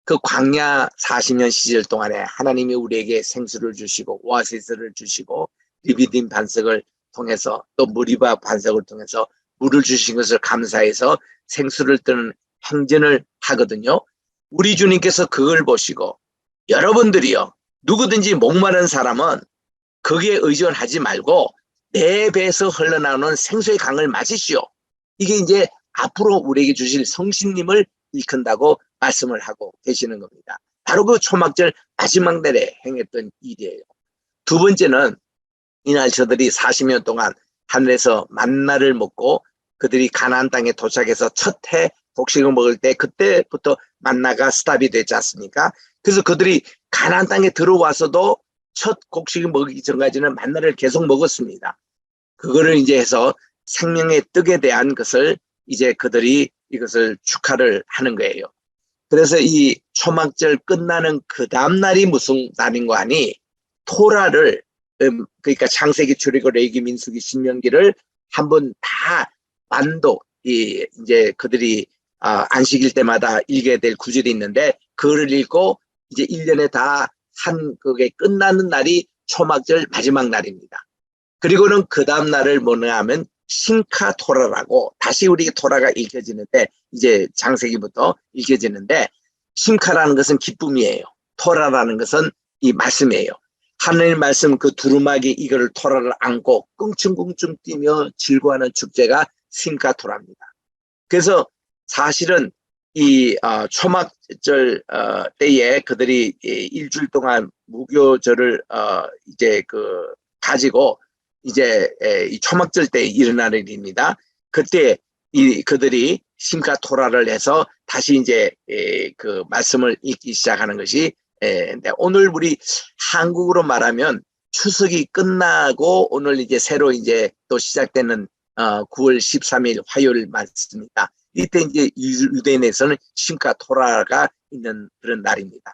Speaker 1: 그 광야 40년 시절 동안에 하나님이 우리에게 생수를 주시고 오아시스를 주시고 리비딤 반석을 통해서 또 무리바 반석을 통해서 물을 주신 것을 감사해서 생수를 뜨는 행전을 하거든요. 우리 주님께서 그걸 보시고 여러분들이요 누구든지 목마른 사람은 거기에 의존하지 말고 내 배에서 흘러나오는 생수의 강을 마시시오. 이게 이제 앞으로 우리에게 주실 성신님을 일컫는다고 말씀을 하고 계시는 겁니다. 바로 그 초막절 마지막 날에 행했던 일이에요. 두 번째는 이날 저들이 40년 동안 하늘에서 만나를 먹고 그들이 가나안 땅에 도착해서 첫 해 곡식을 먹을 때 그때부터 만나가 스탑이 됐지 않습니까? 그래서 그들이 가나안 땅에 들어와서도 첫 곡식을 먹기 전까지는 만나를 계속 먹었습니다. 그거를 이제 해서 생명의 떡에 대한 것을 이제 그들이 이것을 축하를 하는 거예요. 그래서 이 초막절 끝나는 그 다음 날이 무슨 날인 거 아니? 토라를 그러니까 창세기, 출애굽, 레위기, 민수기, 신명기를 한번 다 완독 이제 그들이 안식일 때마다 읽어야 될 구절이 있는데 그거를 읽고 이제 1년에 다 한 그게 끝나는 날이 초막절 마지막 날입니다. 그리고는 그 다음 날을 뭐냐 하면 신카 토라라고 다시 우리 토라가 읽혀지는데 이제 창세기부터 읽혀지는데 신카라는 것은 기쁨이에요. 토라라는 것은 이 말씀이에요. 하나님 말씀 그 두루마기 이거를 토라를 안고 끙충끙충 뛰며 즐거워하는 축제가 신카 토라입니다. 그래서 사실은 이 초막절 때에 그들이 일주일 동안 무교절을 이제 그 가지고 이제 이 초막절 때 일어나는 일입니다. 그때 그들이 신카 토라를 해서 다시 이제 그 말씀을 읽기 시작하는 것이 오늘 우리 한국으로 말하면 추석이 끝나고 오늘 이제 새로 이제 또 시작되는 9월 13일 화요일 말씀입니다. 이때 이제 유대인에서는 신카 토라가 있는 그런 날입니다.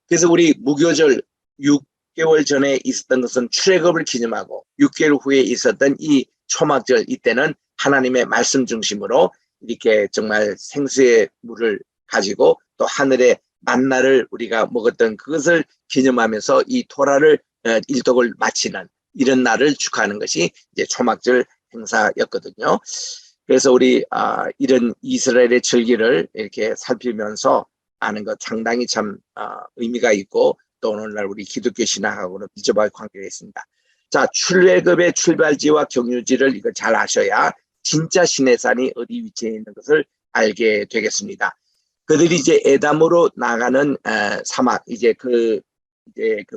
Speaker 1: 그래서 우리 무교절 6개월 전에 있었던 것은 출애굽을 기념하고 6개월 후에 있었던 이 초막절 이때는 하나님의 말씀 중심으로 이렇게 정말 생수의 물을 가지고 또 하늘의 만나를 우리가 먹었던 그것을 기념하면서 이 토라를 일독을 마치는 이런 날을 축하하는 것이 이제 초막절 행사였거든요. 그래서 우리 이런 이스라엘의 절기를 이렇게 살피면서 아는 것 상당히 참 의미가 있고 또 오늘날 우리 기독교 신앙하고는 밀접하게 관계가 있습니다. 자, 출애굽의 출발지와 경유지를 이거 잘 아셔야 진짜 시내산이 어디 위치해 있는 것을 알게 되겠습니다. 그들이 이제 에담으로 나가는 사막 이제 그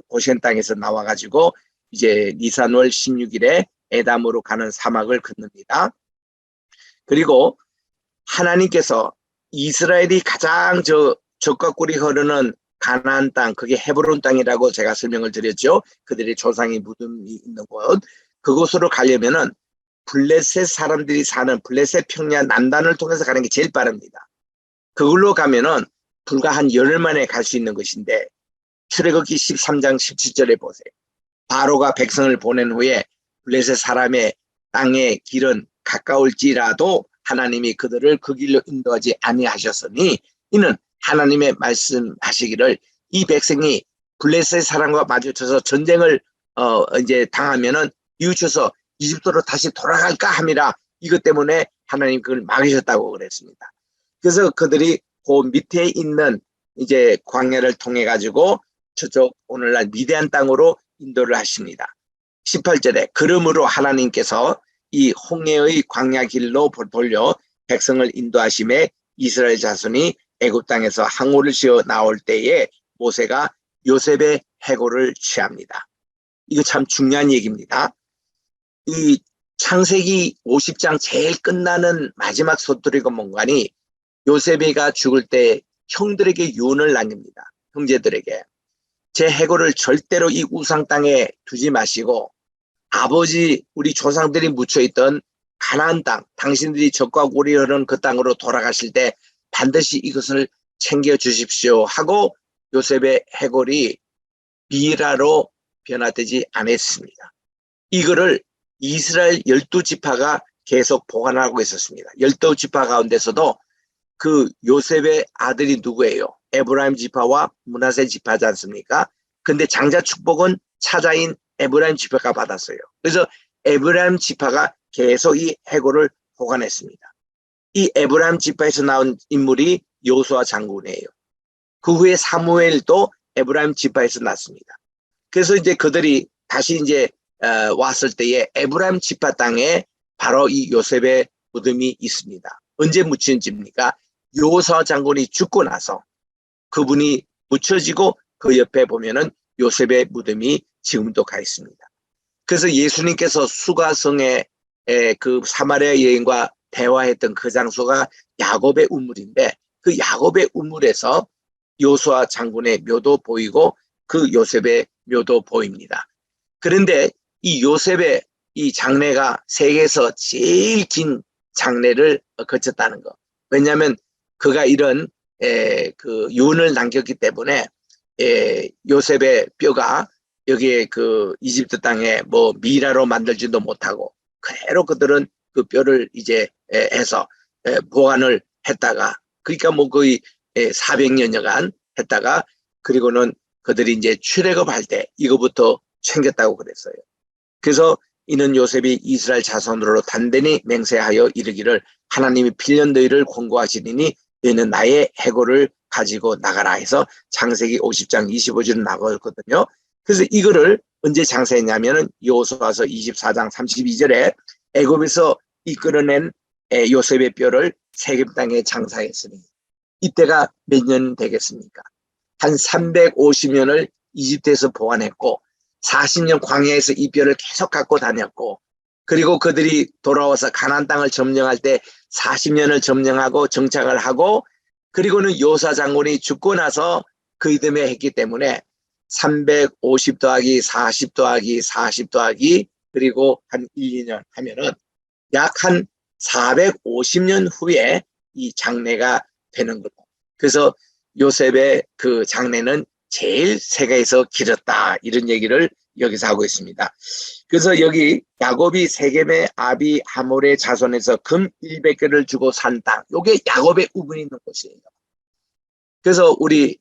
Speaker 1: 고센 땅에서 나와가지고 이제 니산월 16일에 에담으로 가는 사막을 건넙니다. 그리고 하나님께서 이스라엘이 가장 적과 꿀이 흐르는 가나안 땅, 그게 헤브론 땅이라고 제가 설명을 드렸죠. 그들의 조상의 무덤이 있는 곳. 그곳으로 가려면은 블레셋 사람들이 사는 블레셋 평야 남단을 통해서 가는 게 제일 빠릅니다. 그걸로 가면은 불과 한 열흘 만에 갈 수 있는 것인데 출애굽기 13장 17절에 보세요. 바로가 백성을 보낸 후에 블레셋 사람의 땅의 길은 가까울지라도 하나님이 그들을 그 길로 인도하지 아니하셨으니 이는 하나님의 말씀하시기를 이 백성이 블레셋 사람과 마주쳐서 전쟁을 이제 당하면은 이웃쳐서 이집트로 다시 돌아갈까 함이라 이것 때문에 하나님 그걸 막으셨다고 그랬습니다. 그래서 그들이 그 밑에 있는 이제 광야를 통해 가지고 저쪽 오늘날 미디안 땅으로 인도를 하십니다. 18절에 그러므로 하나님께서 이 홍해의 광야 길로 돌려 백성을 인도하심에 이스라엘 자손이 애굽 땅에서 항우를 지어 나올 때에 모세가 요셉의 해골을 취합니다. 이거 참 중요한 얘기입니다. 이 창세기 50장 제일 끝나는 마지막 소토리가 뭔가니 요셉이가 죽을 때 형들에게 유언을 남깁니다. 형제들에게 제 해골을 절대로 이 우상 땅에 두지 마시고 아버지 우리 조상들이 묻혀있던 가나안 땅 당신들이 적과 꿀이 흐르는 그 땅으로 돌아가실 때 반드시 이것을 챙겨주십시오 하고 요셉의 해골이 미라로 변화되지 않았습니다. 이거를 이스라엘 12지파가 계속 보관하고 있었습니다. 12지파 가운데서도 그 요셉의 아들이 누구예요? 에브라임 지파와 므낫세 지파지 않습니까? 근데 장자 축복은 차자인 에브라임 지파가 받았어요. 그래서 에브라임 지파가 계속 이 해골을 보관했습니다. 이 에브라임 지파에서 나온 인물이 여호수아 장군이에요. 그 후에 사무엘도 에브라임 지파에서 났습니다. 그래서 이제 그들이 다시 이제 왔을 때에 에브라임 지파 땅에 바로 이 요셉의 무덤이 있습니다. 언제 묻힌집니까? 여호수아 장군이 죽고 나서 그분이 묻혀지고 그 옆에 보면은 요셉의 무덤이 지금도 가 있습니다. 그래서 예수님께서 수가성의 그 사마리아 여인과 대화했던 그 장소가 야곱의 우물인데 그 야곱의 우물에서 여호수아 장군의 묘도 보이고 그 요셉의 묘도 보입니다. 그런데 이 요셉의 이 장례가 세계에서 제일 긴 장례를 거쳤다는 거. 왜냐하면 그가 이런 그 유언을 남겼기 때문에 요셉의 뼈가 여기에 그 이집트 땅에 뭐 미라로 만들지도 못하고 그대로 그들은 그 뼈를 이제 해서 보관을 했다가 그러니까 뭐 거의 400년여간 했다가 그리고는 그들이 이제 출애굽할 때 이거부터 챙겼다고 그랬어요. 그래서 이는 요셉이 이스라엘 자손으로 단단히 맹세하여 이르기를 하나님이 필년 너희를 권고하시리니 너희는 나의 해골을 가지고 나가라 해서 창세기 50장 25절은 나가거든요. 그래서 이거를 언제 장사했냐면은 여호수아서 24장 32절에 애굽에서 이끌어낸 요셉의 뼈를 세겜 땅에 장사했으니 이때가 몇 년 되겠습니까? 한 350년을 이집트에서 보관했고 40년 광야에서 이 뼈를 계속 갖고 다녔고 그리고 그들이 돌아와서 가나안 땅을 점령할 때 40년을 점령하고 정착을 하고 그리고는 요사 장군이 죽고 나서 그 이듬해 했기 때문에 350 더하기 40 더하기 40 더하기 그리고 한 1, 2년 하면은 약 한 450년 후에 이 장래가 되는 거고 그래서 요셉의 그 장래는 제일 세계에서 길었다 이런 얘기를 여기서 하고 있습니다. 그래서 여기 야곱이 세겜의 아비 하몰의 자손에서 금 100개를 주고 산 땅 이게 야곱의 우분이 있는 곳이에요. 그래서 우리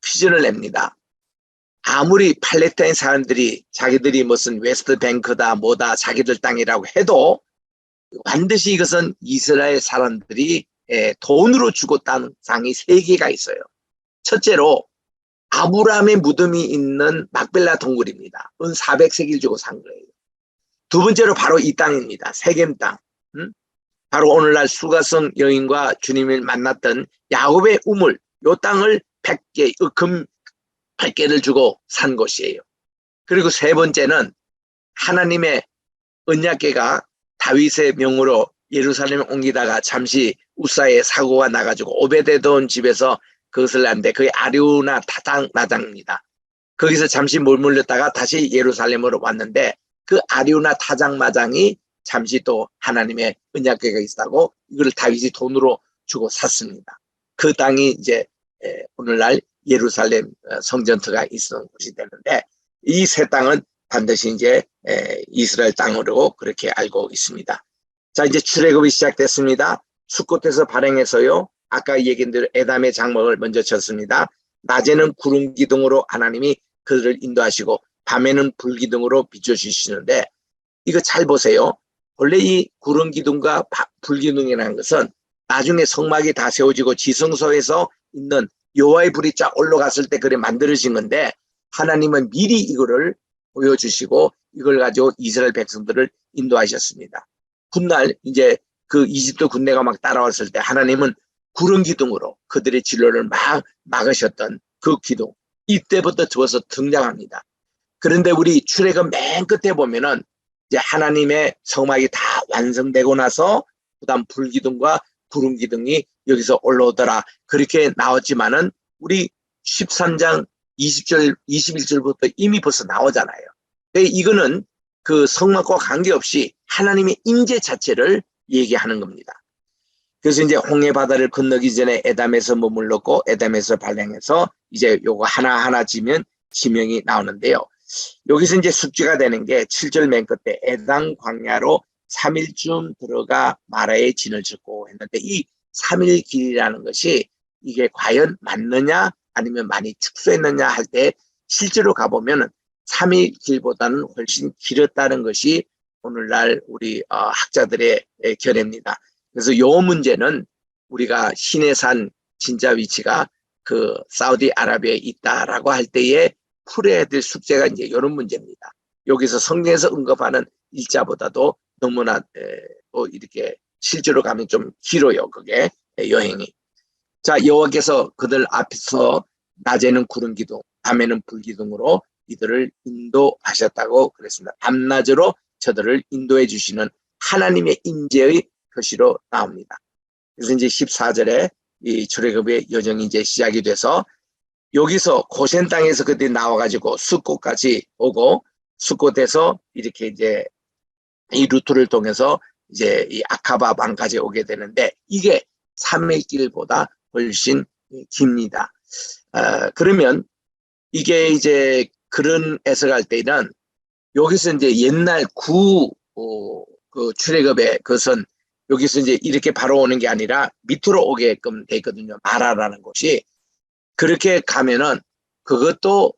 Speaker 1: 퀴즈를 냅니다. 아무리 팔레스타인 사람들이 자기들이 무슨 웨스트뱅크다 뭐다 자기들 땅이라고 해도 반드시 이것은 이스라엘 사람들이 돈으로 주고 딴 땅이 3개가 있어요. 첫째로 아브라함의 무덤이 있는 막벨라 동굴입니다. 은 400세기를 주고 산 거예요. 두 번째로 바로 이 땅입니다. 세겜 땅. 바로 오늘날 수가성 여인과 주님을 만났던 야곱의 우물, 이 땅을 100개, 금 100개를 주고 산 곳이에요. 그리고 세 번째는 하나님의 언약궤가 다윗의 명으로 예루살렘에 옮기다가 잠시 우사에 사고가 나가지고 오베데돔 집에서 그것을 하는데 그게 아리우나 타장 마장입니다. 거기서 잠시 머물렀다가 다시 예루살렘으로 왔는데 그 아리우나 타장 마장이 잠시 또 하나님의 언약궤가 있다고 이걸 다윗이 돈으로 주고 샀습니다. 그 땅이 이제 오늘날 예루살렘 성전터가 있는 곳이 되는데 이 세 땅은 반드시 이제 이스라엘 땅으로 그렇게 알고 있습니다. 자, 이제 출애굽이 시작됐습니다. 숫곳에서 발행해서요. 아까 얘기한 대로 에담의 장막을 먼저 쳤습니다. 낮에는 구름 기둥으로 하나님이 그들을 인도하시고 밤에는 불 기둥으로 비춰주시는데 이거 잘 보세요. 원래 이 구름 기둥과 불 기둥이라는 것은 나중에 성막이 다 세워지고 지성소에서 있는 여호와의 불이 쫙 올라갔을 때 그래 만들어진 건데 하나님은 미리 이거를 보여주시고 이걸 가지고 이스라엘 백성들을 인도하셨습니다. 훗날 이제 그 이집트 군대가 막 따라왔을 때 하나님은 구름 기둥으로 그들의 진로를 막 막으셨던 그 기둥 이때부터 주어서 등장합니다. 그런데 우리 출애굽 맨 끝에 보면은 이제 하나님의 성막이 다 완성되고 나서 그다음 불기둥과 구름 기둥이 여기서 올라오더라 그렇게 나왔지만은 우리 13장 20절 21절부터 이미 벌써 나오잖아요. 이거는 그 성막과 관계없이 하나님의 임재 자체를 얘기하는 겁니다. 그래서 이제 홍해 바다를 건너기 전에 에담에서 머물렀고 에담에서 발행해서 이제 요거 하나하나 지면 지명이 나오는데요. 여기서 이제 숙지가 되는 게 7절 맨 끝에 에담 광야로 3일쯤 들어가 마라에 진을 짓고 했는데 이 3일 길이라는 것이 이게 과연 맞느냐 아니면 많이 축소했느냐 할 때 실제로 가보면 3일 길보다는 훨씬 길었다는 것이 오늘날 우리 학자들의 견해입니다. 그래서 이 문제는 우리가 시내산 진짜 위치가 그 사우디아라비아에 있다라고 할 때에 풀어야 될 숙제가 이제 이런 문제입니다. 여기서 성경에서 언급하는 일자보다도 너무나 이렇게 실제로 가면 좀 길어요. 그게 여행이. 자, 여호와께서 그들 앞에서 낮에는 구름 기둥, 밤에는 불 기둥으로 이들을 인도하셨다고 그랬습니다. 밤낮으로 저들을 인도해 주시는 하나님의 임재의 표시로 나옵니다. 그래서 이제 14절에 이 출애굽의 여정이 이제 시작이 돼서 여기서 고센 땅에서 그들이 나와가지고 숫곳까지 오고 숫곳에서 이렇게 이제 이 루트를 통해서 이제 이 아카바 방까지 오게 되는데 이게 3일 길보다 훨씬 깁니다. 그러면 이게 이제 그런 해석할 때는 여기서 이제 옛날 그 출애굽의 그것은 여기서 이제 이렇게 바로 오는 게 아니라 밑으로 오게끔 돼 있거든요. 마라라는 곳이. 그렇게 가면은 그것도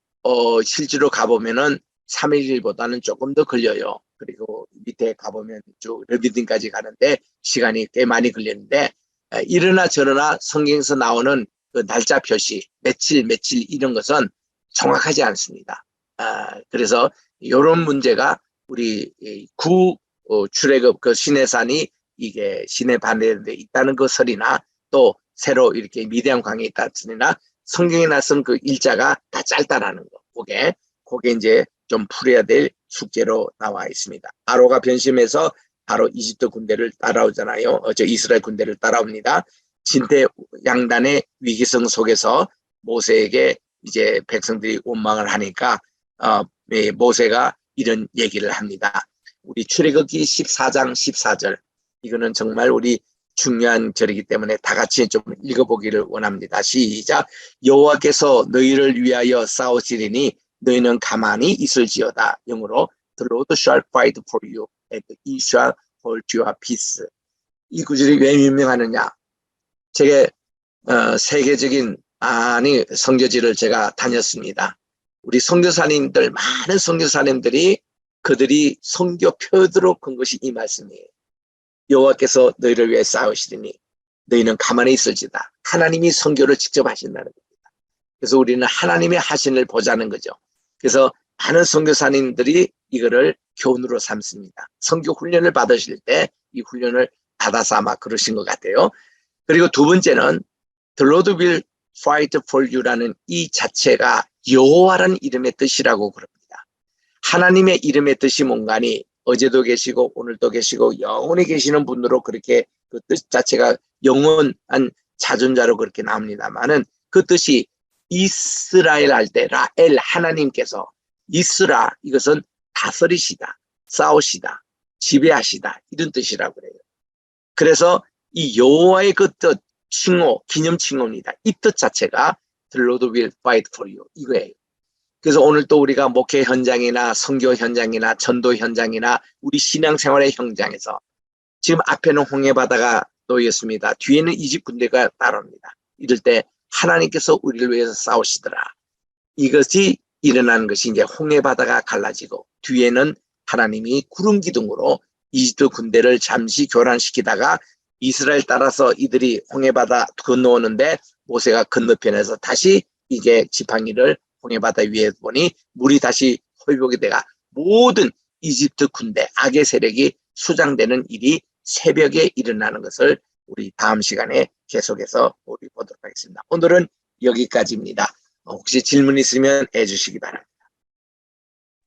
Speaker 1: 실제로 가보면은 3일보다는 조금 더 걸려요. 그리고 밑에 가보면 쭉 르비딘까지 가는데 시간이 꽤 많이 걸리는데 이러나 저러나 성경에서 나오는 그 날짜 표시 며칠 이런 것은 정확하지 않습니다. 그래서 이런 문제가 우리 출애굽 그 시내산이 이게 시내 반대에 있다는 그 설이나 또 새로 이렇게 미디안 강에 있다는 설이나 성경에 나선 그 일자가 다 짧다라는 거. 그게 이제 좀 풀어야 될 숙제로 나와 있습니다. 바로가 변심해서 바로 이집트 군대를 따라오잖아요. 저 이스라엘 군대를 따라옵니다. 진퇴양난의 위기성 속에서 모세에게 이제 백성들이 원망을 하니까 모세가 이런 얘기를 합니다. 우리 출애굽기 14장 14절 이거는 정말 우리 중요한 절이기 때문에 다 같이 좀 읽어보기를 원합니다. 시작. 여호와께서 너희를 위하여 싸우시리니 너희는 가만히 있을지어다. 영어로 The Lord shall fight for you and he shall hold your peace. 이 구절이 왜 유명하느냐? 제가 세계적인 선교지를 제가 다녔습니다. 우리 선교사님들 많은 선교사님들이 그들이 선교표들로 건 것이 이 말씀이에요. 여호와께서 너희를 위해 싸우시리니 너희는 가만히 있을지다. 하나님이 선교를 직접 하신다는 겁니다. 그래서 우리는 하나님의 하신을 보자는 거죠. 그래서 많은 선교사님들이 이거를 교훈으로 삼습니다. 선교 훈련을 받으실 때 이 훈련을 받아서 아마 그러신 것 같아요. 그리고 두 번째는 The Lord will fight for you라는 이 자체가 여호와라는 이름의 뜻이라고 그럽니다. 하나님의 이름의 뜻이 뭔가니 어제도 계시고 오늘도 계시고 영원히 계시는 분으로 그렇게 그 뜻 자체가 영원한 자존자로 그렇게 나옵니다만은 그 뜻이 이스라엘 할 때 라엘 하나님께서 이스라 이것은 다스리시다, 싸우시다, 지배하시다 이런 뜻이라고 그래요. 그래서 이 여호와의 그 뜻 칭호, 기념 칭호입니다. 이 뜻 자체가 The Lord will fight for you 이거예요. 그래서 오늘 또 우리가 목회 현장이나 선교 현장이나 전도 현장이나 우리 신앙생활의 현장에서 지금 앞에는 홍해바다가 놓였습니다. 뒤에는 이집 군대가 따라옵니다. 이럴 때 하나님께서 우리를 위해서 싸우시더라. 이것이 일어나는 것이 이제 홍해바다가 갈라지고 뒤에는 하나님이 구름 기둥으로 이집트 군대를 잠시 교란시키다가 이스라엘 따라서 이들이 홍해바다 건너오는데 모세가 건너편에서 다시 이게 지팡이를 홍해바다 위에 보니 물이 다시 회복이 돼가 모든 이집트 군대 악의 세력이 수장되는 일이 새벽에 일어나는 것을 우리 다음 시간에 계속해서 우리 보도록 하겠습니다. 오늘은 여기까지입니다. 혹시 질문 있으면 해주시기 바랍니다.